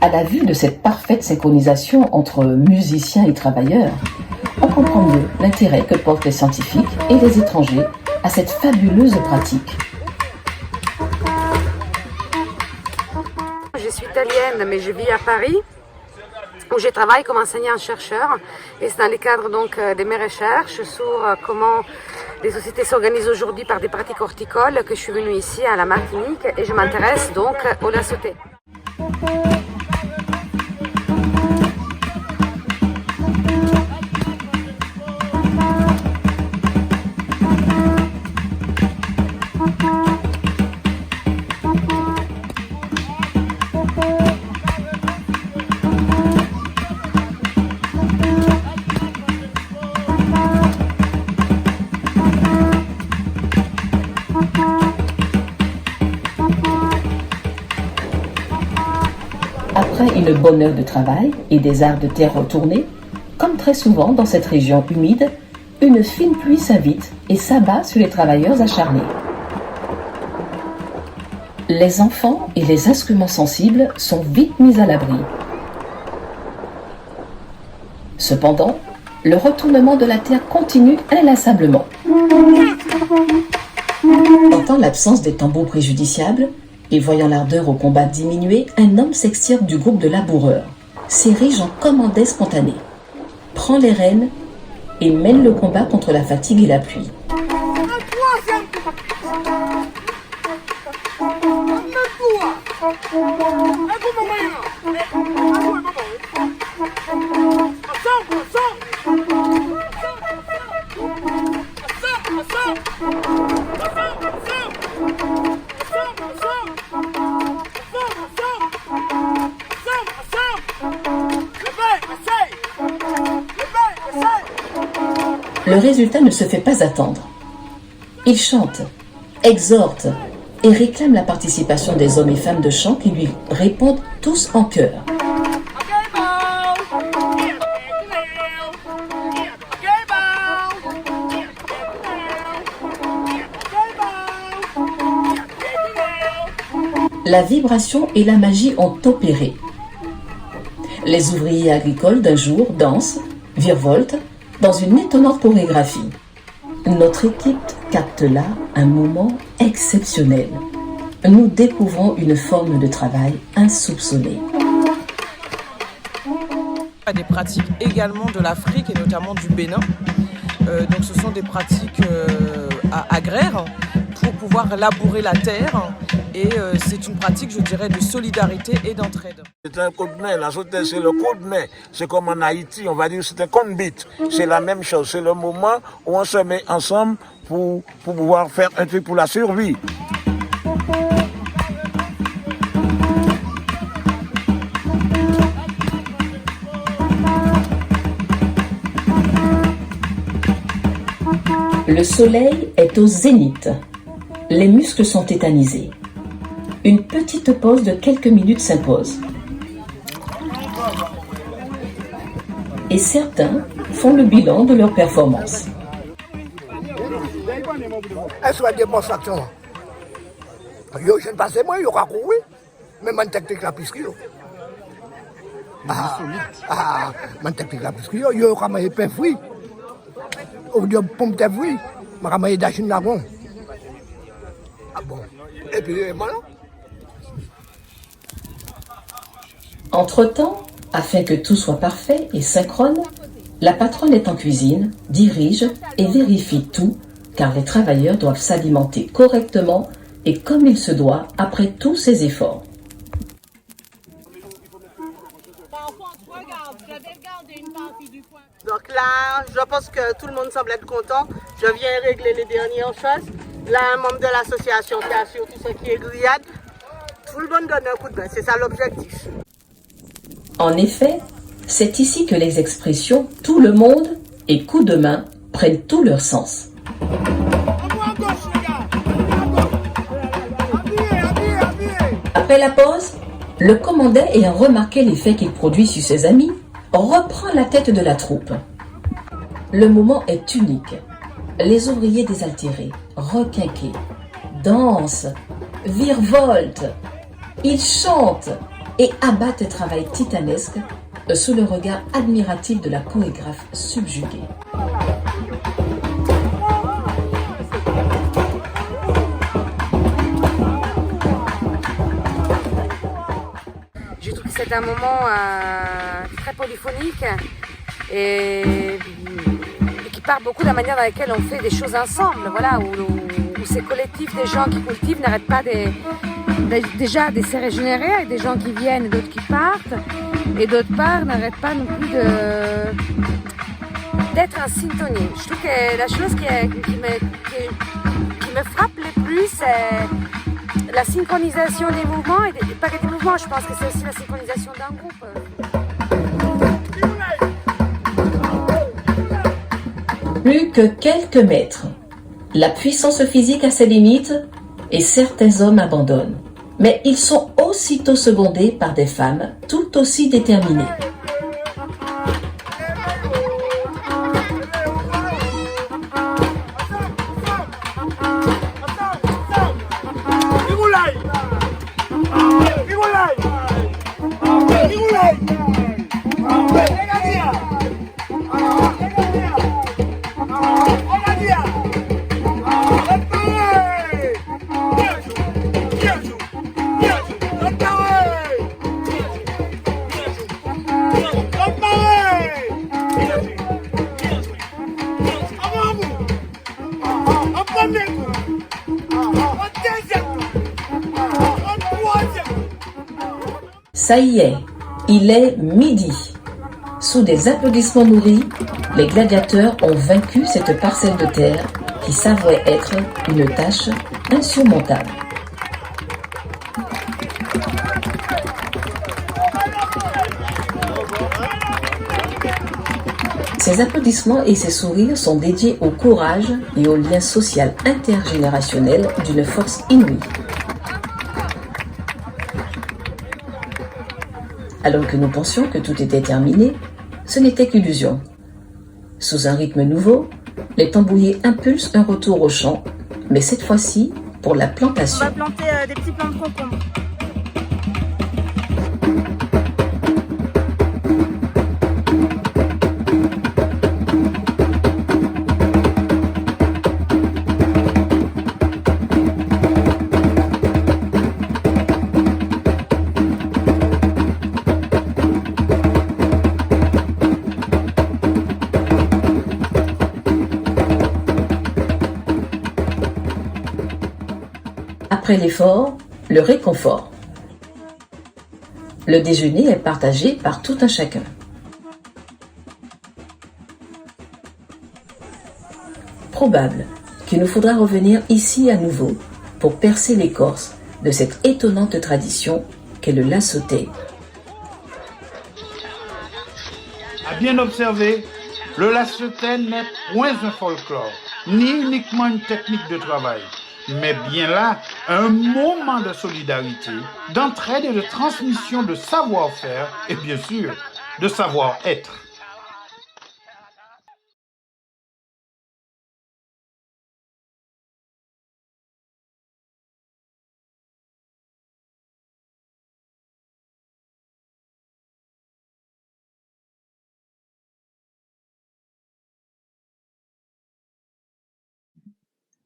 À la vue de cette parfaite synchronisation entre musiciens et travailleurs, on comprend mieux l'intérêt que portent les scientifiques et les étrangers à cette fabuleuse pratique. Je suis italienne, mais je vis à Paris, où je travaille comme enseignant-chercheur. Et c'est dans le cadre donc de mes recherches sur comment les sociétés s'organisent aujourd'hui par des pratiques horticoles que je suis venue ici à la Martinique et je m'intéresse donc au la sauté. Après une bonne heure de travail et des arts de terre retournés, comme très souvent dans cette région humide, une fine pluie s'invite et s'abat sur les travailleurs acharnés. Les enfants et les instruments sensibles sont vite mis à l'abri. Cependant, le retournement de la terre continue inlassablement. Sentant l'absence des tambours préjudiciables et voyant l'ardeur au combat diminuer, un homme s'extirpe du groupe de laboureurs, s'érige en commandant spontané, prend les rênes et mène le combat contre la fatigue et la pluie. Le résultat ne se fait pas attendre. Il chante, exhorte et réclame la participation des hommes et femmes de chant qui lui répondent tous en chœur. La vibration et la magie ont opéré. Les ouvriers agricoles d'un jour dansent, virevoltent, dans une étonnante chorégraphie. Notre équipe capte là un moment exceptionnel. Nous découvrons une forme de travail insoupçonnée. Des pratiques également de l'Afrique et notamment du Bénin. Donc ce sont des pratiques agraires pour pouvoir labourer la terre et c'est une pratique, je dirais, de solidarité et d'entraide. C'est un coup de main, la sauté c'est le coup de main. C'est comme en Haïti, on va dire c'est un conbit. C'est la même chose, c'est le moment où on se met ensemble pour pouvoir faire un truc pour la survie. Le soleil est au zénith. Les muscles sont tétanisés. Une petite pause de quelques minutes s'impose. Et certains font le bilan de leur performance. elle soit démonstration. Yo, je ne passe moi, il y aura couru. Même en technique la piscine. Man technique la piscine, il y aura ma épée fruit. Ou bien pomme de fruit. Ma ramaille d'achine lagon. Ah bon. Et puis, voilà. Entre-temps, afin que tout soit parfait et synchrone, la patronne est en cuisine, dirige et vérifie tout, car les travailleurs doivent s'alimenter correctement et comme il se doit après tous ces efforts. Donc là, je pense que tout le monde semble être content. Je viens régler les dernières choses. Là, un membre de l'association qui assure tout ce qui est grillade. Tout le monde donne un coup de main, c'est ça l'objectif. En effet, c'est ici que les expressions « tout le monde » et « coup de main » prennent tout leur sens. Après la pause, le commandant ayant remarqué l'effet qu'il produit sur ses amis, reprend la tête de la troupe. Le moment est unique. Les ouvriers désaltérés, requinqués, dansent, virevoltent, ils chantent et abattent un travail titanesque sous le regard admiratif de la chorégraphe subjuguée. Je trouve que c'est un moment très polyphonique et qui part beaucoup de la manière dans laquelle on fait des choses ensemble, voilà, où ces collectifs des gens qui cultivent n'arrêtent pas déjà de se régénérer avec des gens qui viennent et d'autres qui partent, et d'autre part n'arrêtent pas non plus d'être en syntonie. Je trouve que la chose qui me frappe le plus, c'est la synchronisation des mouvements, et pas que des mouvements, je pense que c'est aussi la synchronisation d'un groupe. Plus que quelques mètres. La puissance physique a ses limites et certains hommes abandonnent. Mais ils sont aussitôt secondés par des femmes tout aussi déterminées. Ça y est, il est midi. Sous des applaudissements nourris, les gladiateurs ont vaincu cette parcelle de terre qui s'avouait être une tâche insurmontable. Ces applaudissements et ces sourires sont dédiés au courage et au lien social intergénérationnel d'une force inouïe. Alors que nous pensions que tout était terminé, ce n'était qu'illusion. Sous un rythme nouveau, les tambouillers impulsent un retour au champ, mais cette fois-ci pour la plantation. On va planter des petits plants de concombre. Après l'effort, le réconfort. Le déjeuner est partagé par tout un chacun. Probable qu'il nous faudra revenir ici à nouveau pour percer l'écorce de cette étonnante tradition qu'est le lassoté. À bien observer, le lassoté n'est point un folklore, ni uniquement une technique de travail, mais bien là, un moment de solidarité, d'entraide et de transmission de savoir-faire et bien sûr, de savoir-être.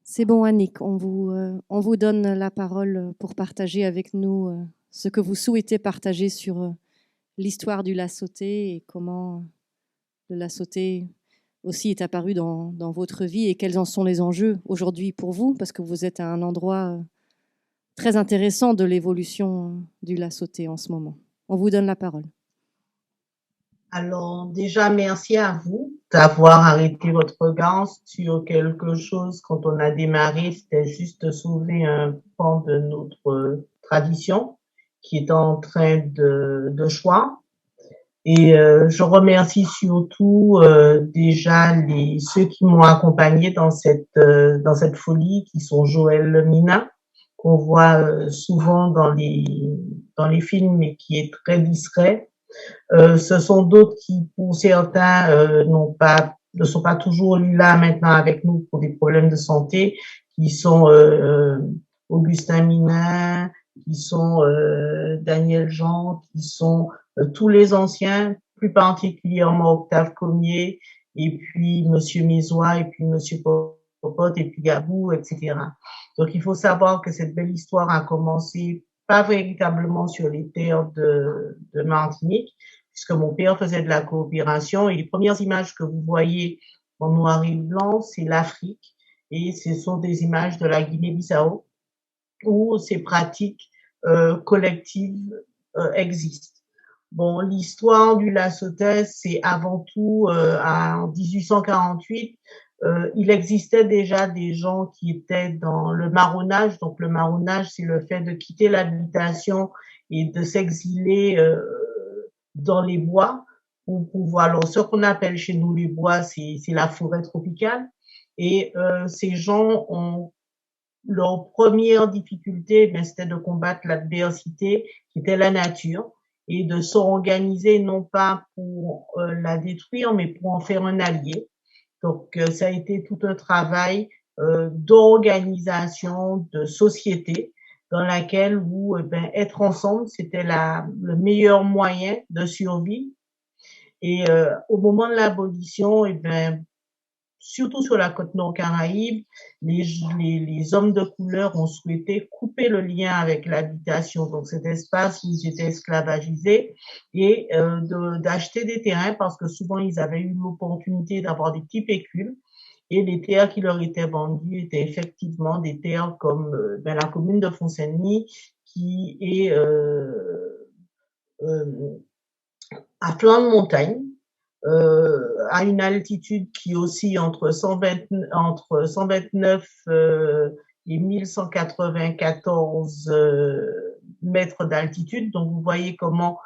C'est bon, Annick, on vous donne la parole pour partager avec nous ce que vous souhaitez partager sur l'histoire du La Sauté et comment le La Sauté aussi est apparu dans votre vie et quels en sont les enjeux aujourd'hui pour vous, parce que vous êtes à un endroit très intéressant de l'évolution du La Sauté en ce moment. On vous donne la parole. Alors, déjà, merci à vous d'avoir arrêté votre regard sur quelque chose. Quand on a démarré, c'était juste sauver un pan de notre tradition qui est en train de choix. Et je remercie surtout déjà ceux qui m'ont accompagné dans cette folie, qui sont Joël Mina, qu'on voit souvent dans les films, mais qui est très discret. Ce sont d'autres qui, pour certains, ne sont pas toujours là maintenant avec nous pour des problèmes de santé, qui sont Augustin Minin, qui sont Daniel Jean, qui sont tous les anciens, plus particulièrement Octave Comier, et puis Monsieur Mézois, et puis Monsieur Popote, et puis Gabou, etc. Donc il faut savoir que cette belle histoire a commencé pas véritablement sur les terres de Martinique, puisque mon père faisait de la coopération, et les premières images que vous voyez en noir et blanc, c'est l'Afrique, et ce sont des images de la Guinée-Bissau, où ces pratiques collectives existent. Bon, l'histoire du La Sautet, c'est avant tout en 1848. Il existait déjà des gens qui étaient dans le marronnage. Donc le marronnage, c'est le fait de quitter l'habitation et de s'exiler dans les bois pour pouvoir. Alors ce qu'on appelle chez nous les bois, c'est la forêt tropicale. Et ces gens ont leur première difficulté, c'était de combattre l'adversité qui était la nature et de s'organiser non pas pour la détruire, mais pour en faire un allié. Donc, ça a été tout un travail d'organisation, de société, dans laquelle être ensemble, c'était le meilleur moyen de survie. Et au moment de l'abolition, surtout sur la côte nord Caraïbe, les hommes de couleur ont souhaité couper le lien avec l'habitation, donc cet espace où ils étaient esclavagisés, et d'acheter des terrains parce que souvent ils avaient eu l'opportunité d'avoir des petits pécules, et les terres qui leur étaient vendues étaient effectivement des terres comme la commune de Font-Saint-Denis, qui est à flanc de montagne, à une altitude qui oscille entre 129 et 1194 mètres d'altitude. Donc, vous voyez comment,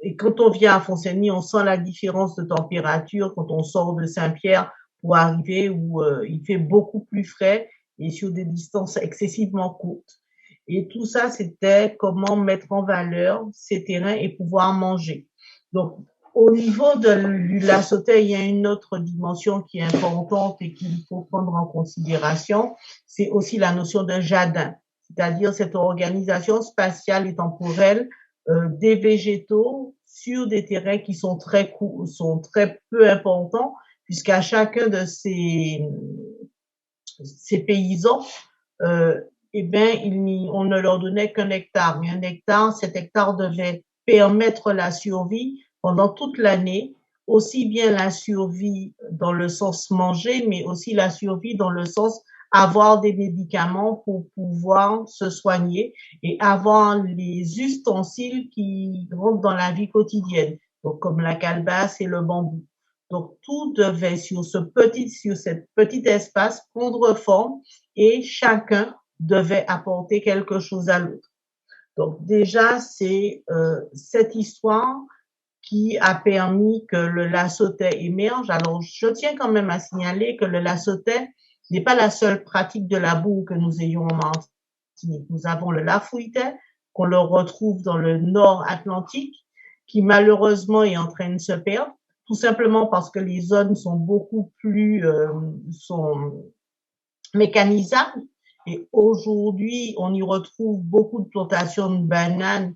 et quand on vient à Font-Saint-Denis, on sent la différence de température quand on sort de Saint-Pierre pour arriver où il fait beaucoup plus frais et sur des distances excessivement courtes. Et tout ça, c'était comment mettre en valeur ces terrains et pouvoir manger. Donc, au niveau du La Sautet, il y a une autre dimension qui est importante et qu'il faut prendre en considération, c'est aussi la notion d'un jardin, c'est-à-dire cette organisation spatiale et temporelle des végétaux sur des terrains qui sont très peu importants, puisqu'à chacun de ces paysans, on ne leur donnait qu'un hectare. Mais un hectare, cet hectare devait permettre la survie pendant toute l'année, aussi bien la survie dans le sens manger, mais aussi la survie dans le sens avoir des médicaments pour pouvoir se soigner et avoir les ustensiles qui rentrent dans la vie quotidienne, donc comme la calebasse et le bambou. Donc tout devait sur cet petit espace prendre forme et chacun devait apporter quelque chose à l'autre. Donc déjà c'est cette histoire qui a permis que le La Sautet émerge. Alors, je tiens quand même à signaler que le La Sautet n'est pas la seule pratique de la boue que nous ayons en Martinique. Nous avons le La Fouilletais, qu'on le retrouve dans le nord Atlantique, qui malheureusement est en train de se perdre, tout simplement parce que les zones sont beaucoup plus mécanisables. Et aujourd'hui, on y retrouve beaucoup de plantations de bananes,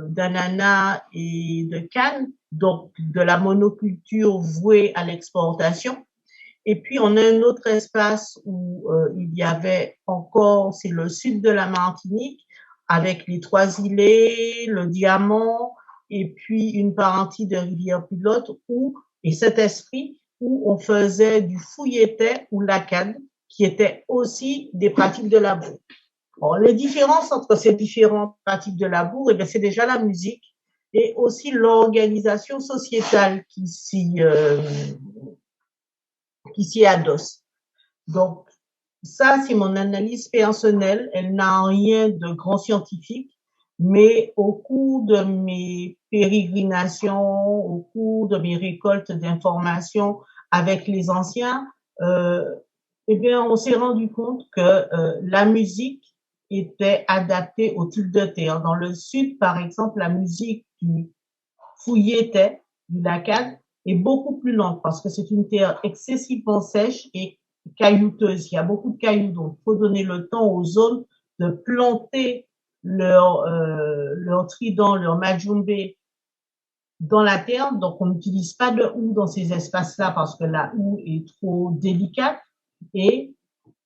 d'ananas et de canne, donc de la monoculture vouée à l'exportation. Et puis, on a un autre espace où il y avait encore, c'est le sud de la Martinique, avec les Trois Îlets, le Diamant, et puis une partie de Rivière-Pilote, et cet esprit où on faisait du fouilleté ou l'acade, qui étaient aussi des pratiques de labour. Alors, les différences entre ces différentes pratiques de labour, c'est déjà la musique et aussi l'organisation sociétale qui s'y adosse. Donc, ça, c'est mon analyse personnelle. Elle n'a rien de grand scientifique, mais au cours de mes pérégrinations, au cours de mes récoltes d'informations avec les anciens, on s'est rendu compte que la musique était adaptée au type de terre. Dans le sud, par exemple, la musique du fouilleté, du lacade, est beaucoup plus lente parce que c'est une terre excessivement sèche et caillouteuse. Il y a beaucoup de cailloux, donc il faut donner le temps aux zones de planter leur trident, leur majumbe dans la terre. Donc, on n'utilise pas de houx dans ces espaces-là parce que la houx est trop délicate et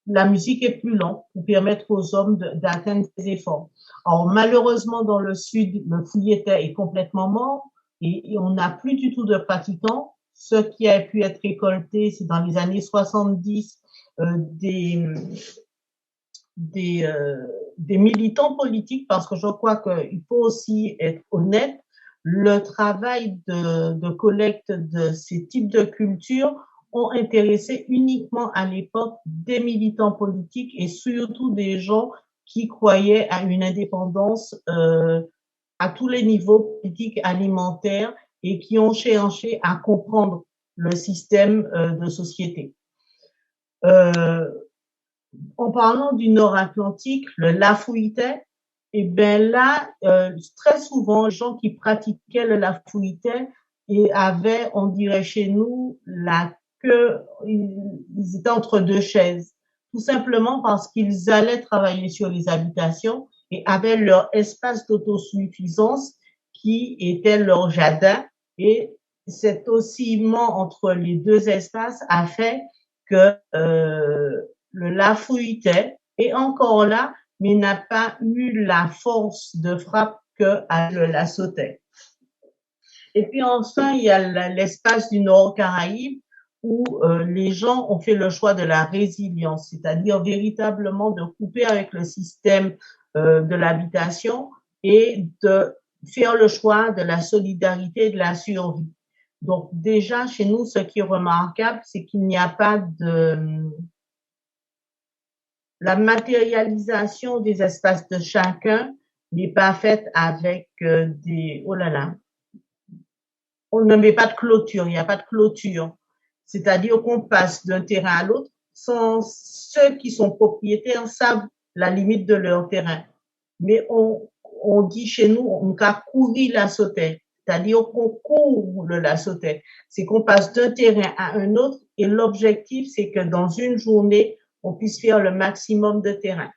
la musique est plus lente pour permettre aux hommes d'atteindre ces efforts. Alors, malheureusement, dans le sud, le fouilleté est complètement mort et on n'a plus du tout de pratiquants. Ce qui a pu être récolté, c'est dans les années 70 des militants politiques, parce que je crois qu'il faut aussi être honnête. Le travail de collecte de ces types de cultures ont intéressé uniquement à l'époque des militants politiques et surtout des gens qui croyaient à une indépendance à tous les niveaux politiques, alimentaires, et qui ont cherché à comprendre le système de société. En parlant du Nord-Atlantique, le lafouité, là, très souvent, les gens qui pratiquaient le lafouité avaient, on dirait chez nous, ils étaient entre deux chaises, tout simplement parce qu'ils allaient travailler sur les habitations et avaient leur espace d'autosuffisance qui était leur jardin, et cet oscillement entre les deux espaces a fait que le lafouité est encore là, mais n'a pas eu la force de frappe que le lassoté. Et puis enfin, il y a l'espace du Nord-Caraïbe où les gens ont fait le choix de la résilience, c'est-à-dire véritablement de couper avec le système de l'habitation et de faire le choix de la solidarité et de la survie. Donc déjà, chez nous, ce qui est remarquable, c'est qu'il n'y a pas la matérialisation des espaces de chacun n'est pas faite avec on ne met pas de clôture, il n'y a pas de clôture. C'est-à-dire qu'on passe d'un terrain à l'autre sans ceux qui sont propriétaires savent la limite de leur terrain. Mais on dit chez nous, on a couru la sauté, c'est-à-dire qu'on court le lassoté. C'est qu'on passe d'un terrain à un autre et l'objectif, c'est que dans une journée, on puisse faire le maximum de terrain.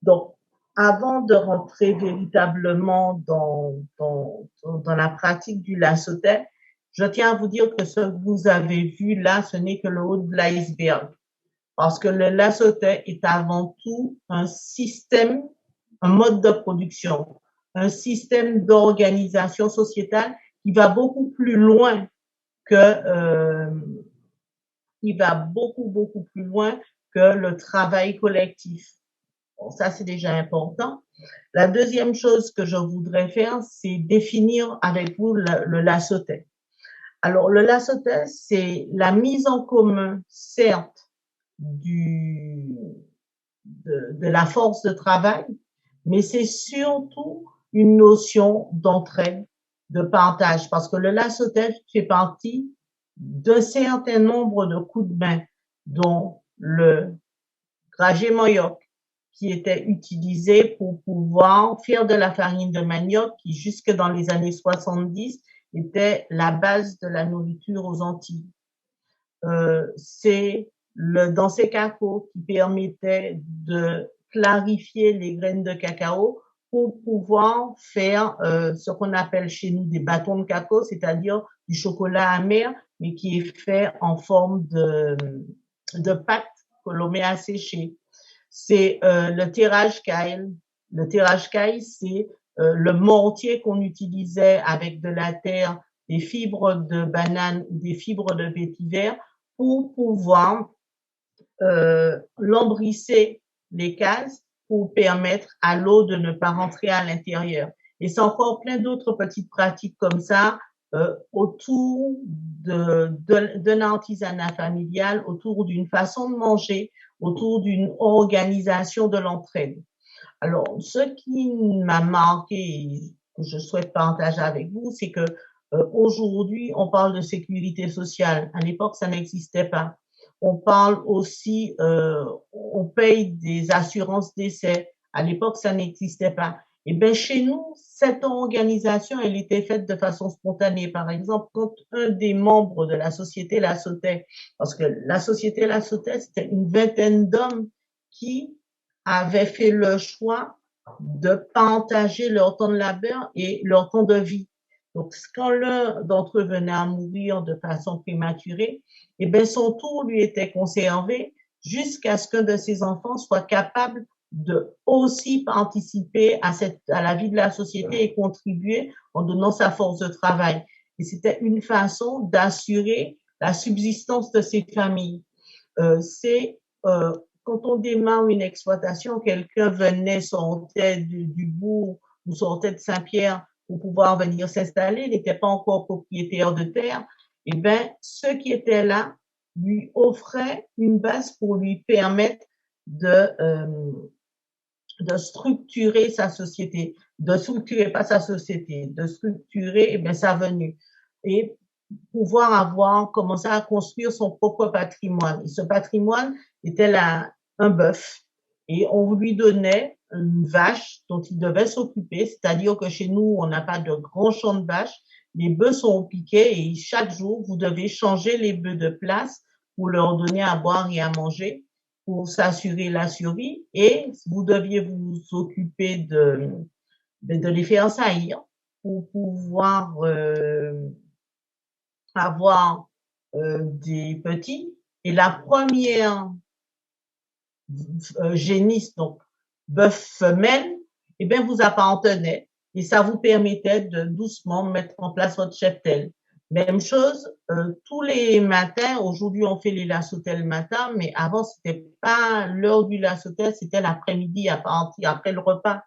Donc, avant de rentrer véritablement dans la pratique du lassoté, je tiens à vous dire que ce que vous avez vu là, ce n'est que le haut de l'iceberg. Parce que le lassoté est avant tout un système, un mode de production, un système d'organisation sociétale qui va beaucoup plus loin que le travail collectif. Bon, ça, c'est déjà important. La deuxième chose que je voudrais faire, c'est définir avec vous le lassoté. Alors, le lassoté, c'est la mise en commun, certes, de la force de travail, mais c'est surtout une notion d'entraide, de partage, parce que le lassoté fait partie d'un certain nombre de coups de main, dont le gragé manioc, qui était utilisé pour pouvoir faire de la farine de manioc, qui jusque dans les années 70 était la base de la nourriture aux Antilles. C'est le dansé cacao qui permettait de clarifier les graines de cacao pour pouvoir faire ce qu'on appelle chez nous des bâtons de cacao, c'est-à-dire du chocolat amer, mais qui est fait en forme de pâte que l'on met à sécher. C'est le tirage caille. Le tirage caille, c'est le mortier qu'on utilisait avec de la terre, des fibres de banane ou des fibres de vétiver pour pouvoir lambrisser les cases pour permettre à l'eau de ne pas rentrer à l'intérieur. Et c'est encore plein d'autres petites pratiques comme ça autour d'un artisanat familial, autour d'une façon de manger, autour d'une organisation de l'entraide. Alors, ce qui m'a marqué et que je souhaite partager avec vous, c'est que aujourd'hui, on parle de sécurité sociale. À l'époque, ça n'existait pas. On parle aussi, on paye des assurances décès. À l'époque, ça n'existait pas. Et bien, chez nous, cette organisation, elle était faite de façon spontanée. Par exemple, quand un des membres de la société la sautait, parce que la société la sautait, c'était une vingtaine d'hommes qui avaient fait le choix de partager leur temps de labeur et leur temps de vie. Donc, quand l'un d'entre eux venait à mourir de façon prématurée, eh bien, son tour lui était conservé jusqu'à ce qu'un de ses enfants soit capable de aussi participer à la vie de la société et contribuer en donnant sa force de travail. Et c'était une façon d'assurer la subsistance de ces familles. Quand on démarre une exploitation, quelqu'un venait, sortait du bourg ou sortait de Saint-Pierre pour pouvoir venir s'installer, n'était pas encore propriétaire de terre, et bien, ceux qui étaient là lui offraient une base pour lui permettre de structurer sa société, de structurer eh bien, sa venue et pouvoir commencer à construire son propre patrimoine. Et ce patrimoine était un bœuf et on lui donnait une vache dont il devait s'occuper, c'est-à-dire que chez nous, on n'a pas de grands champs de vaches, les bœufs sont au piquet et chaque jour, vous devez changer les bœufs de place pour leur donner à boire et à manger pour s'assurer la survie et vous deviez vous occuper de les faire saillir pour pouvoir avoir des petits. Et la première génisse, donc bœuf femelle, eh bien, vous appartenait et ça vous permettait de doucement mettre en place votre cheptel. Même chose, tous les matins, aujourd'hui on fait les lassotels le matin, mais avant c'était pas l'heure du lassotel, c'était l'après-midi après le repas.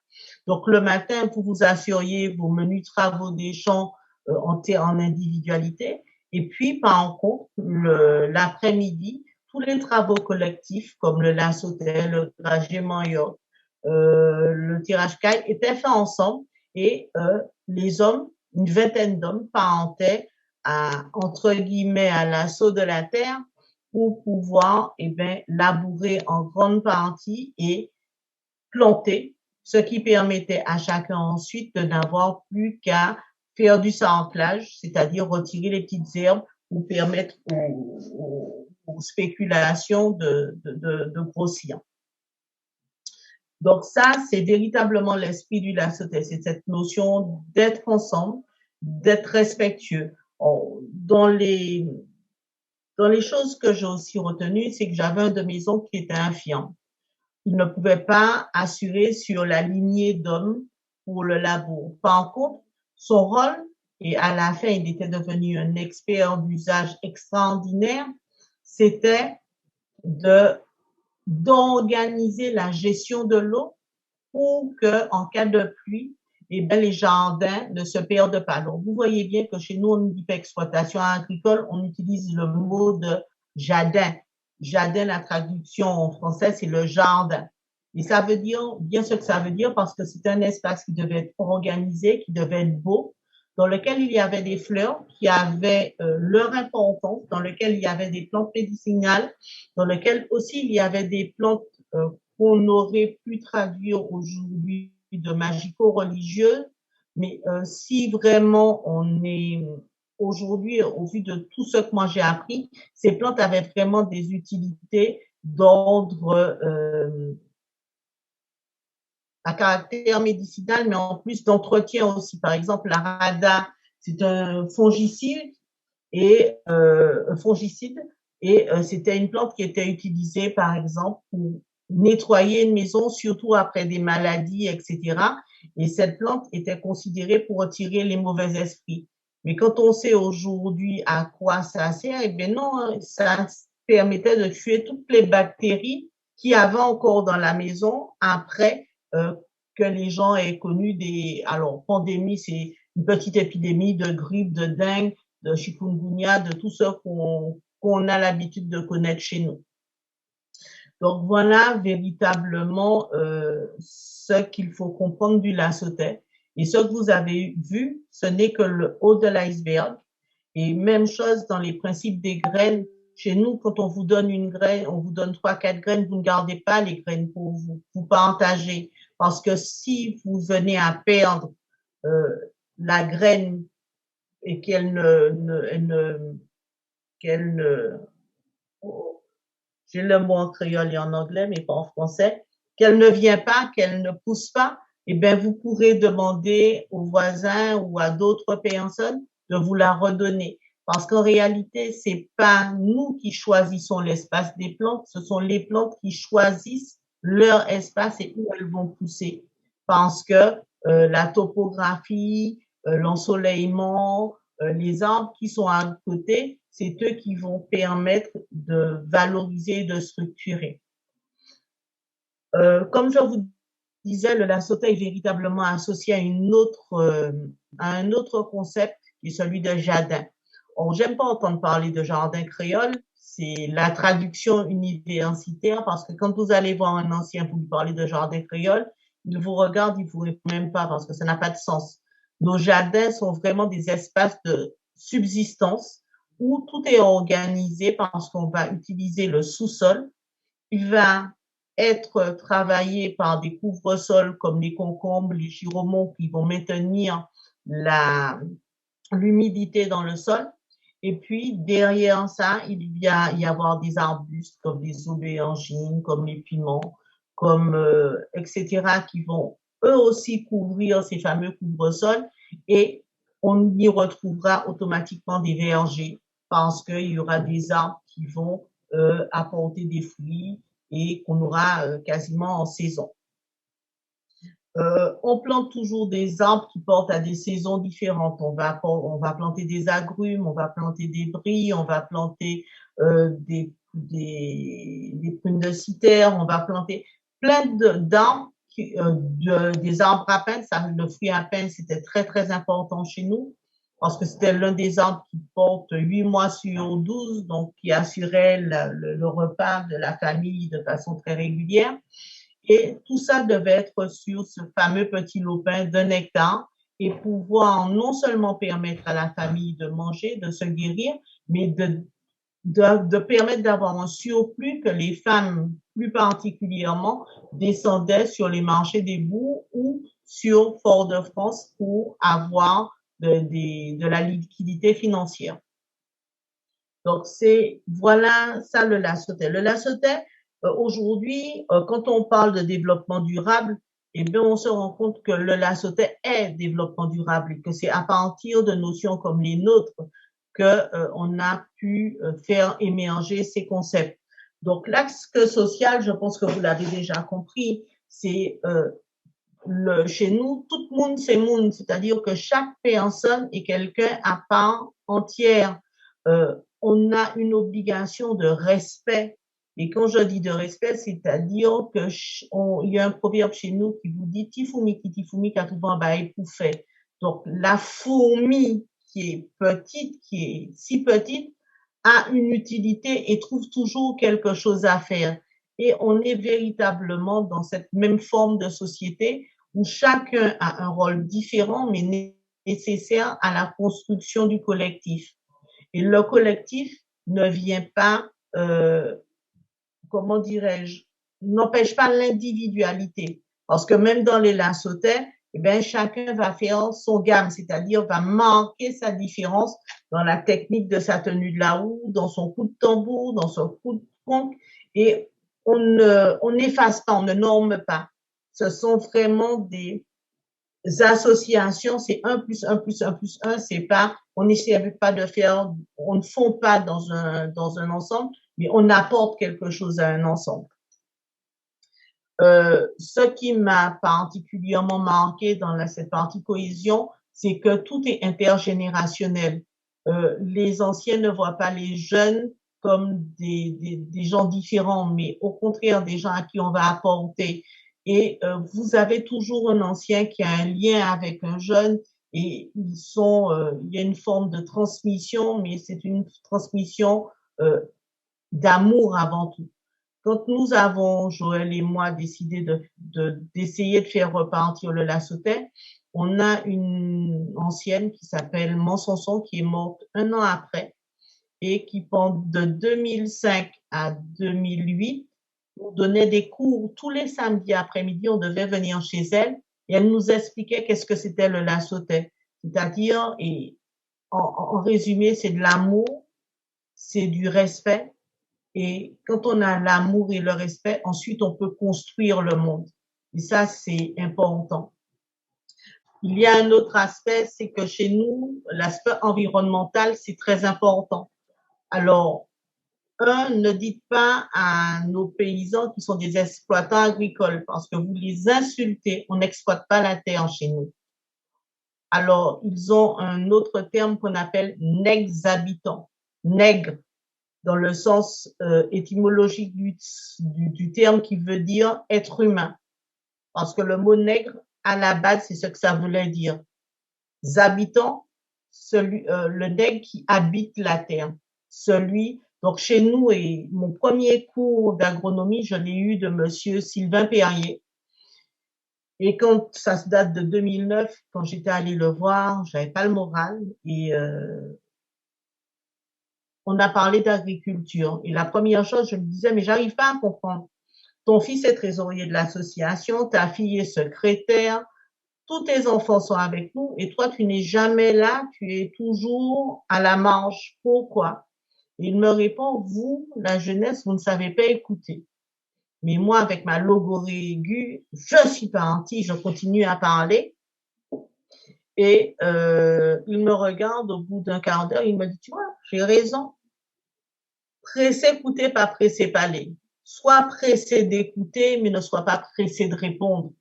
Donc le matin, vous vous assuriez vos menus travaux des champs en individualité, et puis par contre l'après-midi, tous les travaux collectifs comme le lassotel, le dragé manioc, le tirage caille étaient faits ensemble et les hommes, une vingtaine d'hommes, parentaient entre guillemets à l'assaut de la terre pour pouvoir labourer en grande partie et planter, ce qui permettait à chacun ensuite de n'avoir plus qu'à faire du sarclage, c'est-à-dire retirer les petites herbes pour permettre aux spéculations de grossir. Donc ça, c'est véritablement l'esprit du lassotel, c'est cette notion d'être ensemble, d'être respectueux. Dans les choses que j'ai aussi retenues, c'est que j'avais un de mes oncles qui était infirme. Il ne pouvait pas assurer sur la lignée d'hommes pour le labour. Par contre, son rôle, et à la fin, il était devenu un expert d'usage extraordinaire, c'était d'organiser la gestion de l'eau pour que, en cas de pluie, les jardins ne se perdent pas. Donc, vous voyez bien que chez nous, on ne dit pas exploitation agricole, on utilise le mot de jardin. Jardin, la traduction en français, c'est le jardin. Et ça veut dire bien ce que ça veut dire parce que c'est un espace qui devait être organisé, qui devait être beau, dans lequel il y avait des fleurs qui avaient leur importance, dans lequel il y avait des plantes médicinales, dans lequel aussi il y avait des plantes qu'on aurait pu traduire aujourd'hui de magico-religieuses, mais si vraiment on est aujourd'hui, au vu de tout ce que moi j'ai appris, ces plantes avaient vraiment des utilités d'ordre à caractère médicinal, mais en plus d'entretien aussi. Par exemple, la rada, c'est un fongicide Et c'était une plante qui était utilisée, par exemple, pour nettoyer une maison, surtout après des maladies, etc. Et cette plante était considérée pour retirer les mauvais esprits. Mais quand on sait aujourd'hui à quoi ça sert, eh bien non, hein, ça permettait de tuer toutes les bactéries qu'il y avait encore dans la maison après que les gens aient connu des... Alors, pandémie, c'est une petite épidémie de grippe, de dengue, de chikungunya, de tout ce qu'on a l'habitude de connaître chez nous. Donc voilà véritablement ce qu'il faut comprendre du Lassotais. Et ce que vous avez vu, ce n'est que le haut de l'iceberg. Et même chose dans les principes des graines. Chez nous, quand on vous donne une graine, on vous donne 3-4 graines, vous ne gardez pas les graines pour vous, vous partagez. Parce que si vous venez à perdre la graine et qu'elle ne j'ai le mot en créole et en anglais, mais pas en français, qu'elle ne vient pas, qu'elle ne pousse pas, eh bien, vous pourrez demander aux voisins ou à d'autres personnes de vous la redonner. Parce qu'en réalité, c'est pas nous qui choisissons l'espace des plantes, ce sont les plantes qui choisissent leur espace et où elles vont pousser. Parce que la topographie, l'ensoleillement, les arbres qui sont à côté, c'est eux qui vont permettre de valoriser, de structurer. Comme je vous disais, le Lassotais est véritablement associé à un autre concept qui est celui de jardin. Or, j'aime pas entendre parler de jardin créole, c'est la traduction universitaire, parce que quand vous allez voir un ancien pour lui parler de jardin créole, il vous regarde, il vous répond même pas parce que ça n'a pas de sens. Nos jardins sont vraiment des espaces de subsistance où tout est organisé parce qu'on va utiliser le sous-sol. Il va être travaillé par des couvre-sols comme les concombres, les giromons qui vont maintenir l'humidité dans le sol. Et puis, derrière ça, il va y avoir des arbustes comme des aubergines, comme les piments, comme etc. qui vont eux aussi couvrir ces fameux couvre-sols et on y retrouvera automatiquement des vergers parce qu'il y aura des arbres qui vont apporter des fruits et qu'on aura quasiment en saison. On plante toujours des arbres qui portent à des saisons différentes. On va planter des agrumes, on va planter des brilles, on va planter des prunes de cythère, on va planter plein d'arbres, des arbres à pain. Le fruit à pain, c'était très, très important chez nous parce que c'était l'un des arbres qui porte 8 mois sur 12, donc qui assurait le repas de la famille de façon très régulière. Et tout ça devait être sur ce fameux petit lopin d'1 hectare et pouvoir non seulement permettre à la famille de manger, de se guérir, mais de permettre d'avoir un surplus que les femmes, plus particulièrement, descendaient sur les marchés des Bourgs ou sur Fort-de-France pour avoir de la liquidité financière. Donc, voilà ça le Lassotais. Le Lassotais, aujourd'hui, quand on parle de développement durable, eh bien, on se rend compte que le Lassotais est développement durable et que c'est à partir de notions comme les nôtres on a pu faire émerger ces concepts. Donc, l'axe social, je pense que vous l'avez déjà compris, c'est chez nous, tout le monde, c'est monde, c'est-à-dire que chaque personne est quelqu'un à part entière. On a une obligation de respect. Et quand je dis de respect, c'est-à-dire que il y a un proverbe chez nous qui vous dit tifumi katouban bae poufait. Donc la fourmi qui est petite, qui est si petite, a une utilité et trouve toujours quelque chose à faire. Et on est véritablement dans cette même forme de société où chacun a un rôle différent mais nécessaire à la construction du collectif. Et le collectif ne vient pas comment dirais-je, n'empêche pas l'individualité. Parce que même dans les Lassotais, eh bien, chacun va faire son gamme, c'est-à-dire va marquer sa différence dans la technique de sa tenue de la houe, dans son coup de tambour, dans son coup de conque, et on n'efface pas, on ne norme pas. Ce sont vraiment associations, c'est 1 plus 1 plus 1 plus 1, c'est pas, on n'essaie pas de faire, on ne fond pas dans un ensemble, mais on apporte quelque chose à un ensemble. Ce qui m'a particulièrement marqué dans cette partie cohésion, c'est que tout est intergénérationnel. Les anciens ne voient pas les jeunes comme des gens différents, mais au contraire des gens à qui on va apporter. Et vous avez toujours un ancien qui a un lien avec un jeune et il y a une forme de transmission, mais c'est une transmission d'amour avant tout. Quand nous avons, Joël et moi, décidé d'essayer de faire repartir le Lassotais, on a une ancienne qui s'appelle Mansanson qui est morte 1 an après et qui, de 2005 à 2008, nous donnait des cours tous les samedis après-midi. On devait venir chez elle et elle nous expliquait qu'est-ce que c'était le Lassotais. C'est-à-dire, et en résumé, c'est de l'amour, c'est du respect. Et quand on a l'amour et le respect, ensuite on peut construire le monde. Et ça, c'est important. Il y a un autre aspect, c'est que chez nous, l'aspect environnemental, c'est très important. Alors, ne dites pas à nos paysans qui sont des exploitants agricoles parce que vous les insultez. On n'exploite pas la terre chez nous. Alors, ils ont un autre terme qu'on appelle nègres-habitants. Nègre, dans le sens étymologique du terme qui veut dire être humain. Parce que le mot nègre, à la base, c'est ce que ça voulait dire. Habitants, le nègre qui habite la terre. Donc chez nous, et mon premier cours d'agronomie, je l'ai eu de monsieur Sylvain Perrier. Et quand ça se date de 2009, quand j'étais allée le voir, j'avais pas le moral et on a parlé d'agriculture. Et la première chose, je me disais, mais j'arrive pas à comprendre. Ton fils est trésorier de l'association, ta fille est secrétaire, tous tes enfants sont avec nous et toi, tu n'es jamais là, tu es toujours à la marge. Pourquoi? Et il me répond, vous, la jeunesse, vous ne savez pas écouter. Mais moi, avec ma logorée aiguë, je suis partie, je continue à parler. Et il me regarde au bout d'un quart d'heure, il me dit, tu vois, j'ai raison. Pressé écouter, pas pressé parler. Sois pressé d'écouter, mais ne sois pas pressé de répondre.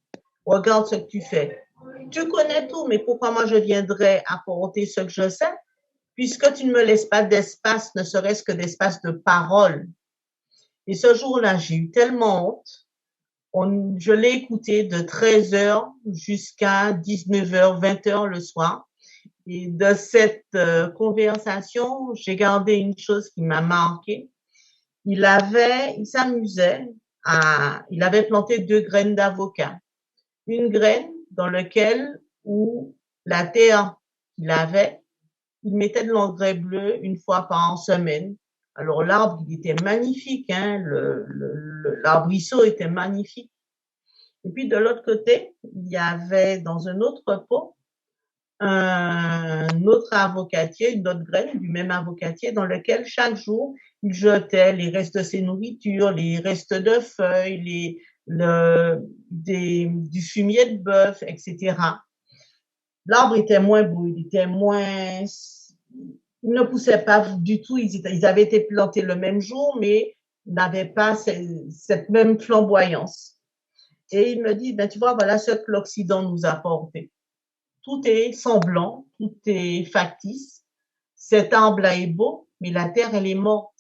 Regarde ce que tu fais. Tu connais tout, mais pourquoi moi je viendrais apporter ce que je sais, puisque tu ne me laisses pas d'espace, ne serait-ce que d'espace de parole. Et ce jour-là, j'ai eu tellement honte. Je l'ai écouté de 13h jusqu'à 19h, 20h le soir. Et de cette conversation, j'ai gardé une chose qui m'a marquée. Il s'amusait il avait planté 2 graines d'avocat. Une graine dans laquelle, où la terre qu'il avait, il mettait de l'engrais bleu 1 fois par semaine. Alors l'arbre, il était magnifique, hein, l'arbrisseau était magnifique. Et puis de l'autre côté, il y avait dans un autre pot un autre avocatier, une autre graine du même avocatier dans lequel chaque jour il jetait les restes de ses nourritures, les restes de feuilles, du fumier de bœuf, etc. L'arbre était moins beau, il ne poussait pas du tout, ils avaient été plantés le même jour, mais n'avaient pas cette même flamboyance. Et il me dit, ben tu vois, voilà ce que l'Occident nous a apporté. Tout est semblant, tout est factice. Cet arbre-là est beau, mais la terre, elle est morte.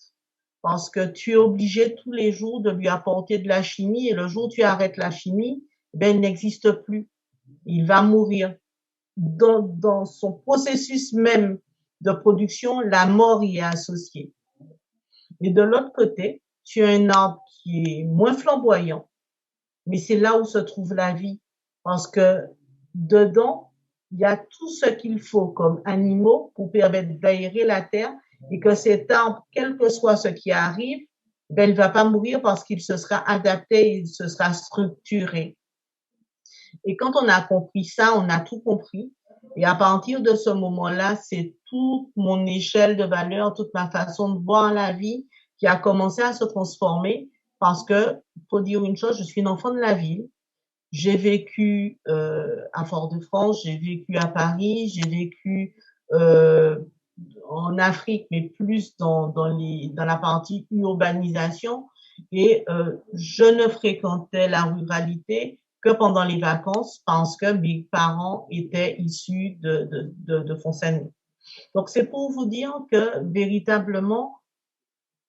Parce que tu es obligé tous les jours de lui apporter de la chimie, et le jour où tu arrêtes la chimie, ben, il n'existe plus. Il va mourir. Dans son processus même de production, la mort y est associée. Et de l'autre côté, tu as un arbre qui est moins flamboyant, mais c'est là où se trouve la vie. Parce que dedans, il y a tout ce qu'il faut comme animaux pour permettre d'aérer la terre et que cet arbre, quel que soit ce qui arrive, ben, il ne va pas mourir parce qu'il se sera adapté, il se sera structuré. Et quand on a compris ça, on a tout compris. Et à partir de ce moment-là, c'est toute mon échelle de valeur, toute ma façon de voir la vie qui a commencé à se transformer parce que, faut dire une chose, je suis une enfant de la ville. J'ai vécu à Fort-de-France, j'ai vécu à Paris, j'ai vécu en Afrique, mais plus dans la partie urbanisation. Et je ne fréquentais la ruralité que pendant les vacances parce que mes parents étaient issus de Fontaine. Donc, c'est pour vous dire que véritablement,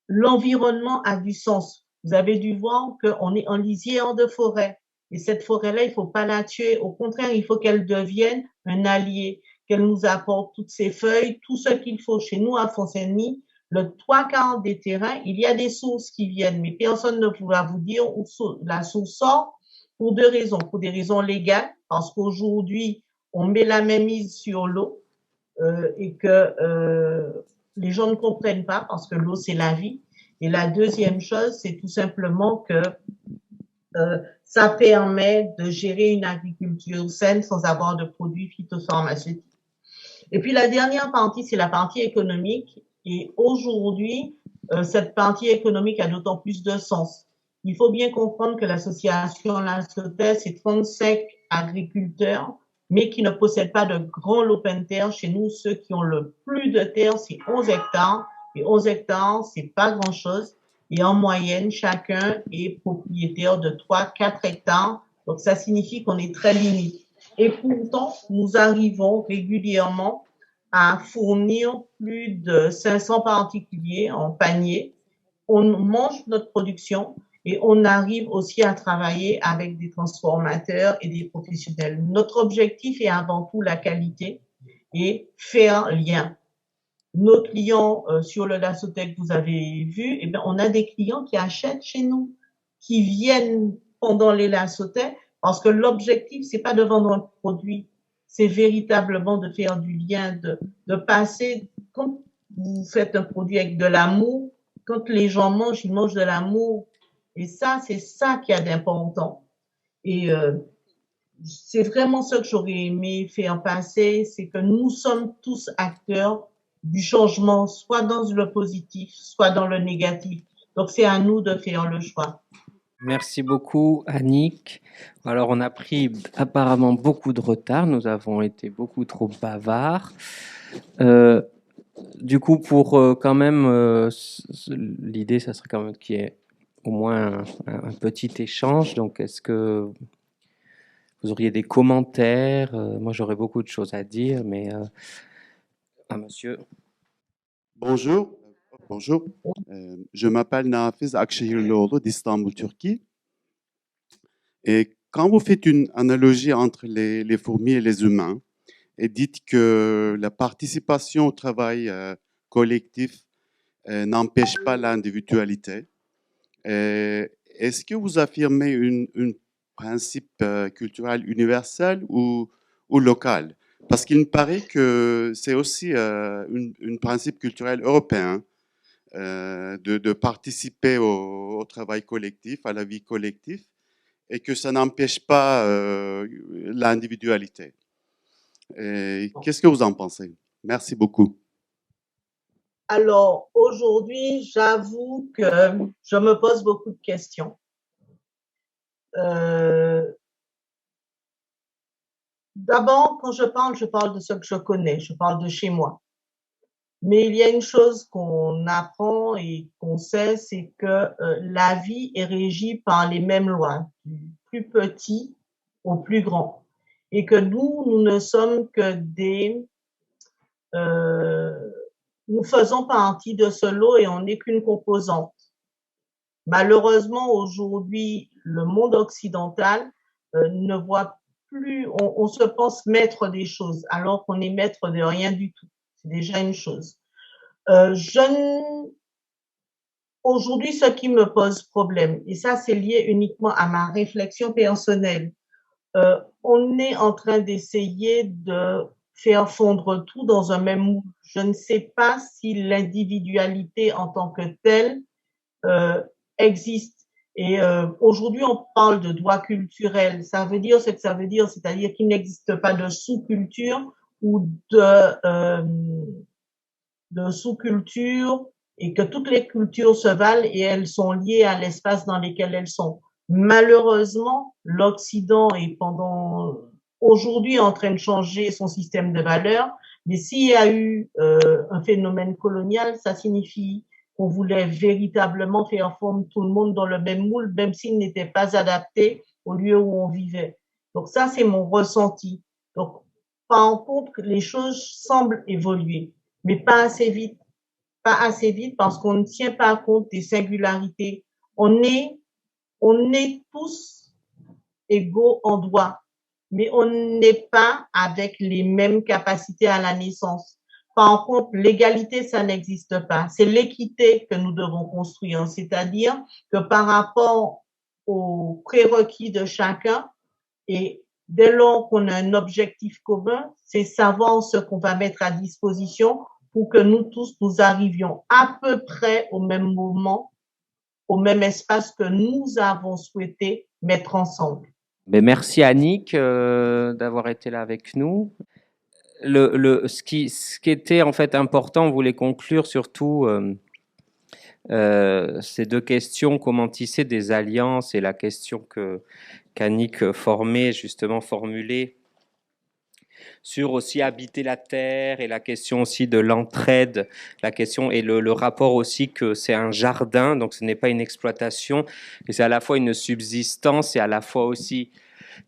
l'environnement a du sens. Vous avez dû voir qu'on est en lisière de forêt. Et cette forêt-là, il ne faut pas la tuer. Au contraire, il faut qu'elle devienne un allié, qu'elle nous apporte toutes ses feuilles, tout ce qu'il faut. Chez nous, à Fontaine, le 3/4 des terrains, il y a des sources qui viennent, mais personne ne pourra vous dire où la source sort pour deux raisons. Pour des raisons légales, parce qu'aujourd'hui, on met la même mise sur l'eau et que les gens ne comprennent pas parce que l'eau, c'est la vie. Et la deuxième chose, c'est tout simplement que ça permet de gérer une agriculture saine sans avoir de produits phytopharmaceutiques. Et puis la dernière partie, c'est la partie économique. Et aujourd'hui, cette partie économique a d'autant plus de sens. Il faut bien comprendre que l'association La Sautet, c'est 35 agriculteurs, mais qui ne possèdent pas de grands lopins de terre. Chez nous, ceux qui ont le plus de terre, c'est 11 hectares. Et 11 hectares, c'est pas grand-chose. Et en moyenne, chacun est propriétaire de 3-4 hectares. Donc, ça signifie qu'on est très limite. Et pourtant, nous arrivons régulièrement à fournir plus de 500 particuliers en panier. On mange notre production et on arrive aussi à travailler avec des transformateurs et des professionnels. Notre objectif est avant tout la qualité et faire lien. Nos clients sur le Lasotec, vous avez vu, eh bien, on a des clients qui achètent chez nous, qui viennent pendant les Lasotec, parce que l'objectif, c'est pas de vendre un produit, c'est véritablement de faire du lien, de passer, quand vous faites un produit avec de l'amour, quand les gens mangent, ils mangent de l'amour. Et ça, c'est ça qu'il y a d'important. Et c'est vraiment ce que j'aurais aimé faire passer, c'est que nous sommes tous acteurs du changement, soit dans le positif, soit dans le négatif. Donc, c'est à nous de faire le choix. Merci beaucoup, Annick. Alors, on a pris apparemment beaucoup de retard. Nous avons été beaucoup trop bavards. Du coup, pour quand même, l'idée, ça serait quand même qu'il y ait au moins un petit échange. Donc, est-ce que vous auriez des commentaires? Moi, j'aurais beaucoup de choses à dire, mais monsieur. Bonjour. Bonjour. Je m'appelle Nafiz Akşehirlioğlu d'Istanbul, Turquie. Et quand vous faites une analogie entre les fourmis et les humains, et dites que la participation au travail collectif n'empêche pas l'individualité, est-ce que vous affirmez un principe culturel universel ou local? Parce qu'il me paraît que c'est aussi un principe culturel européen de participer au travail collectif, à la vie collective, et que ça n'empêche pas l'individualité. Qu'est-ce que vous en pensez? Merci beaucoup. Alors, aujourd'hui, j'avoue que je me pose beaucoup de questions. D'abord, quand je parle de ce que je connais, je parle de chez moi. Mais il y a une chose qu'on apprend et qu'on sait, c'est que la vie est régie par les mêmes lois, du plus petit au plus grand. Et que nous ne sommes que nous faisons partie de ce lot et on n'est qu'une composante. Malheureusement, aujourd'hui, le monde occidental ne voit plus, on se pense maître des choses, alors qu'on est maître de rien du tout. C'est déjà une chose. Aujourd'hui, ce qui me pose problème, et ça c'est lié uniquement à ma réflexion personnelle, on est en train d'essayer de faire fondre tout dans un même moule. Je ne sais pas si l'individualité en tant que telle existe. Et aujourd'hui, on parle de droit culturel. Ça veut dire ce que ça veut dire, c'est-à-dire qu'il n'existe pas de sous-culture ou de sous-culture et que toutes les cultures se valent et elles sont liées à l'espace dans lequel elles sont. Malheureusement, l'Occident est aujourd'hui en train de changer son système de valeurs, mais s'il y a eu un phénomène colonial, ça signifie qu'on voulait véritablement faire fondre tout le monde dans le même moule, même s'il n'était pas adapté au lieu où on vivait. Donc ça, c'est mon ressenti. Donc, par contre, les choses semblent évoluer, mais pas assez vite. Pas assez vite parce qu'on ne tient pas compte des singularités. On est tous égaux en droit, mais on n'est pas avec les mêmes capacités à la naissance. Par contre, l'égalité, ça n'existe pas. C'est l'équité que nous devons construire, c'est-à-dire que par rapport aux prérequis de chacun, et dès lors qu'on a un objectif commun, c'est savoir ce qu'on va mettre à disposition pour que nous tous, nous arrivions à peu près au même moment, au même espace que nous avons souhaité mettre ensemble. Ben merci Annick d'avoir été là avec nous. Ce qui était en fait important, on voulait conclure surtout ces deux questions, comment tisser des alliances, et la question qu'Annick formulait sur aussi habiter la terre, et la question aussi de l'entraide, la question et le rapport aussi que c'est un jardin, donc ce n'est pas une exploitation, et c'est à la fois une subsistance et à la fois aussi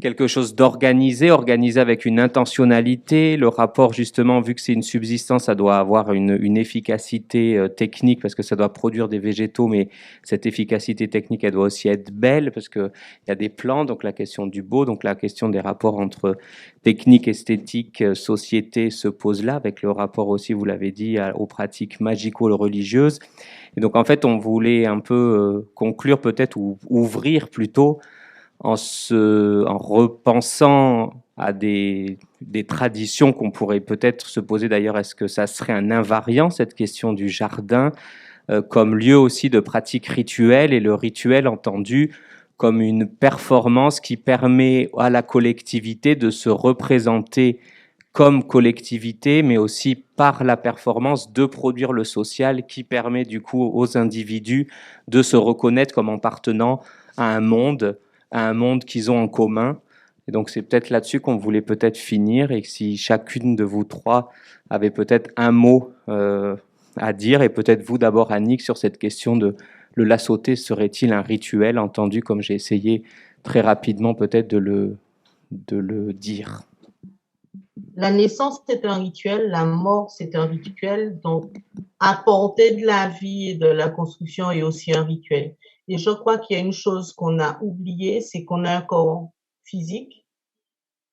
quelque chose organisé avec une intentionnalité. Le rapport, justement, vu que c'est une subsistance, ça doit avoir une efficacité technique parce que ça doit produire des végétaux, mais cette efficacité technique, elle doit aussi être belle parce qu'il y a des plans, donc la question du beau, donc la question des rapports entre technique, esthétique, société se pose là, avec le rapport aussi, vous l'avez dit, aux pratiques magico-religieuses. Et donc, en fait, on voulait un peu conclure peut-être, ou ouvrir plutôt, en repensant à des traditions qu'on pourrait peut-être se poser d'ailleurs, est-ce que ça serait un invariant, cette question du jardin, comme lieu aussi de pratique rituelle, et le rituel entendu comme une performance qui permet à la collectivité de se représenter comme collectivité, mais aussi par la performance de produire le social qui permet du coup aux individus de se reconnaître comme appartenant à un monde qu'ils ont en commun. Et donc c'est peut-être là-dessus qu'on voulait peut-être finir, et que si chacune de vous trois avait peut-être un mot à dire, et peut-être vous d'abord Annick sur cette question de le la sauter serait-il un rituel, entendu comme j'ai essayé très rapidement peut-être de le dire. La naissance, c'est un rituel, la mort, c'est un rituel, donc apporter de la vie et de la construction est aussi un rituel. Et je crois qu'il y a une chose qu'on a oubliée, c'est qu'on a un corps physique,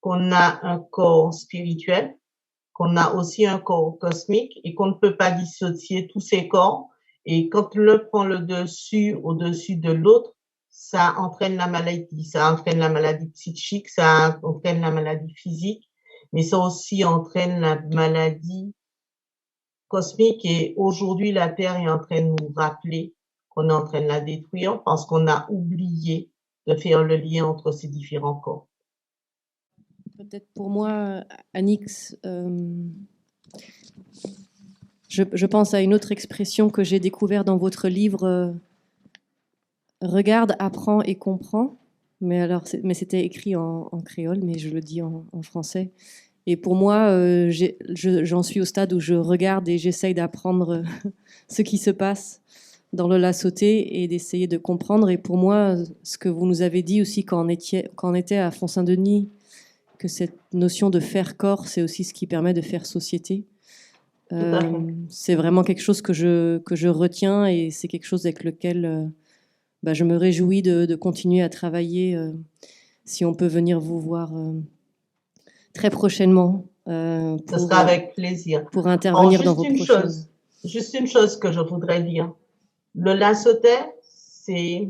qu'on a un corps spirituel, qu'on a aussi un corps cosmique, et qu'on ne peut pas dissocier tous ces corps. Et quand l'un prend le dessus au-dessus de l'autre, ça entraîne la maladie. Ça entraîne la maladie psychique, ça entraîne la maladie physique, mais ça aussi entraîne la maladie cosmique. Et aujourd'hui, la Terre est en train de nous rappeler qu'on est en train de la détruire parce qu'on a oublié de faire le lien entre ces différents corps. Peut-être pour moi, Annick, je pense à une autre expression que j'ai découverte dans votre livre, regarde, apprends et comprends. Mais c'était écrit en créole, mais je le dis en français. Et pour moi, j'en suis au stade où je regarde et j'essaye d'apprendre ce qui se passe dans le la sauté et d'essayer de comprendre. Et pour moi, ce que vous nous avez dit aussi quand on était à Font-Saint-Denis, que cette notion de faire corps, c'est aussi ce qui permet de faire société. C'est vraiment quelque chose que je retiens, et c'est quelque chose avec lequel je me réjouis de continuer à travailler, si on peut venir vous voir très prochainement. Ce sera avec plaisir. Pour intervenir dans vos prochaines. Juste une chose que je voudrais dire. Le lassautais, c'est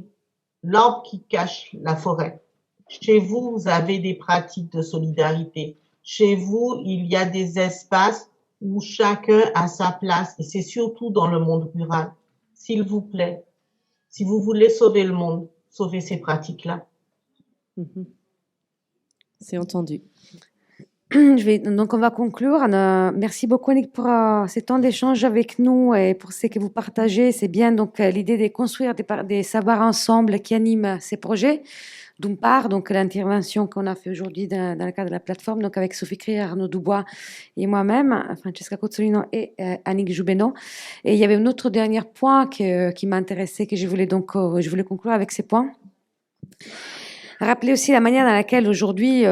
l'arbre qui cache la forêt. Chez vous, vous avez des pratiques de solidarité. Chez vous, il y a des espaces où chacun a sa place, et c'est surtout dans le monde rural. S'il vous plaît, si vous voulez sauver le monde, sauvez ces pratiques-là. C'est entendu. Donc, on va conclure. Merci beaucoup, Annick, pour ces temps d'échange avec nous et pour ce que vous partagez. C'est bien donc l'idée de construire des savoirs ensemble qui animent ces projets. D'une part, donc l'intervention qu'on a fait aujourd'hui dans le cadre de la plateforme, donc avec Sophie Crier, Arnaud Dubois et moi-même, Francesca Cozzolino et Annick Joubeno. Et il y avait un autre dernier point qui m'intéressait, que je voulais conclure avec ces points. Rappeler aussi la manière dans laquelle aujourd'hui,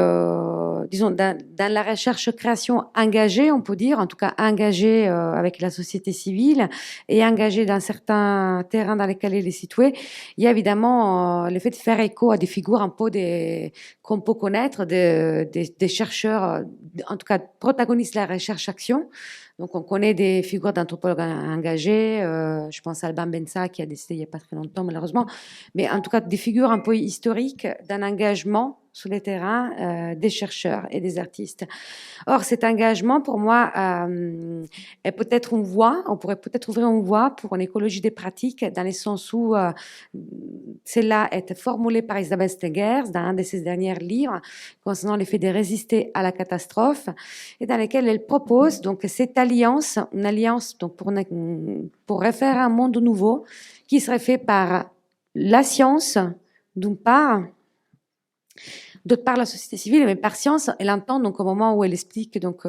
disons, dans la recherche-création engagée, on peut dire, en tout cas engagée avec la société civile et engagée dans certains terrains dans lesquels elle est située, il y a évidemment le fait de faire écho à des figures un peu qu'on peut connaître, des chercheurs, en tout cas protagonistes de la recherche-action. Donc, on connaît des figures d'anthropologues engagés, je pense à Alban Bensa qui a décédé il n'y a pas très longtemps malheureusement, mais en tout cas des figures un peu historiques d'un engagement sur les terrains des chercheurs et des artistes. Or, cet engagement, pour moi, est peut-être une voie, on pourrait peut-être ouvrir une voie pour une écologie des pratiques, dans le sens où celle-là est formulée par Isabelle Stengers dans un de ses derniers livres concernant le fait de résister à la catastrophe, et dans lequel elle propose donc cette alliance, une alliance donc pour refaire un monde nouveau qui serait fait par la science, d'une part, d'autre part la société civile, mais par science, elle entend donc au moment où elle explique donc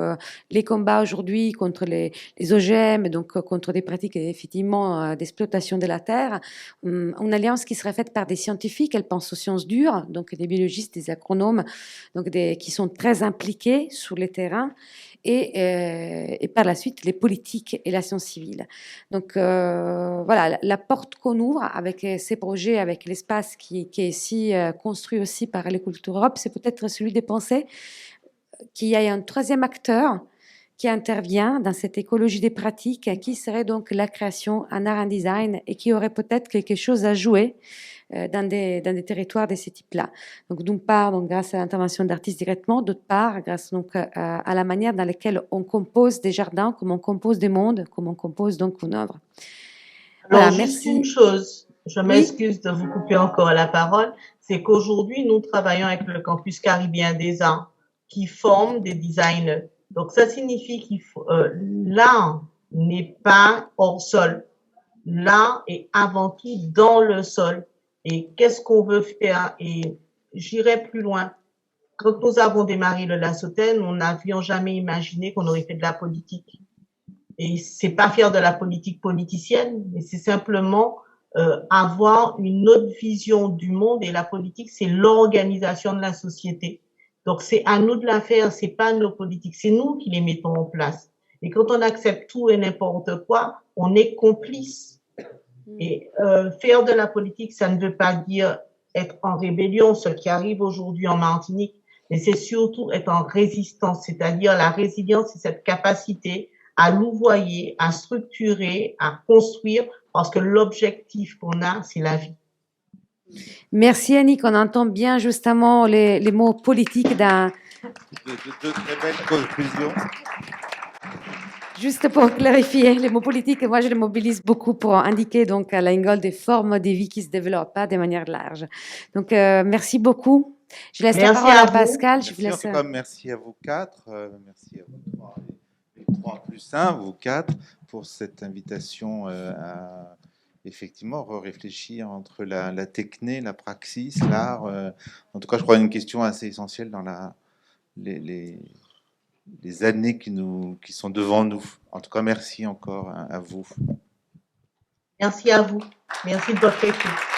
les combats aujourd'hui contre les OGM, donc contre des pratiques effectivement d'exploitation de la terre, une alliance qui serait faite par des scientifiques, elle pense aux sciences dures, donc des biologistes, des agronomes, donc qui sont très impliqués sur les terrains, et par la suite les politiques et la science civile. Donc voilà, la porte qu'on ouvre avec ces projets, avec l'espace qui est ici construit aussi par les Culture Europe, c'est peut-être celui de penser qu'il y a un troisième acteur qui intervient dans cette écologie des pratiques, qui serait donc la création en art and design, et qui aurait peut-être quelque chose à jouer dans des territoires de ce type-là. Donc d'une part, donc, grâce à l'intervention d'artistes directement, d'autre part, grâce donc à la manière dans laquelle on compose des jardins, comme on compose des mondes, comme on compose donc une œuvre. Alors, voilà, juste une chose, je m'excuse de vous couper encore la parole, c'est qu'aujourd'hui, nous travaillons avec le Campus Caribéen des Arts, qui forme des designers. Donc, ça signifie l'art n'est pas hors sol. L'art est avant tout dans le sol. Et qu'est-ce qu'on veut faire? Et j'irai plus loin. Quand nous avons démarré le La Sautaine, nous n'avions jamais imaginé qu'on aurait fait de la politique. Et c'est pas faire de la politique politicienne, mais c'est simplement avoir une autre vision du monde. Et la politique, c'est l'organisation de la société. Donc c'est à nous de la faire, c'est pas nos politiques, c'est nous qui les mettons en place. Et quand on accepte tout et n'importe quoi, on est complice. Et faire de la politique, ça ne veut pas dire être en rébellion, ce qui arrive aujourd'hui en Martinique, mais c'est surtout être en résistance, c'est-à-dire la résilience, c'est cette capacité à louvoyer, à structurer, à construire, parce que l'objectif qu'on a, c'est la vie. Merci Annick, on entend bien justement les mots politiques d'un... De très belles conclusions. Juste pour clarifier, les mots politiques, moi je les mobilise beaucoup pour indiquer donc à l'angle des formes des vies qui se développent de manière large. Donc merci beaucoup. Je laisse la parole à Pascal. Merci, je vous laisse... en tout cas, merci à vous quatre, merci à vous trois, les 3+1, vous quatre, pour cette invitation à effectivement réfléchir entre la techné, la praxis, l'art. En tout cas, je crois une question assez essentielle dans les années qui sont devant nous. En tout cas, merci encore à vous. Merci à vous. Merci de votre écoute.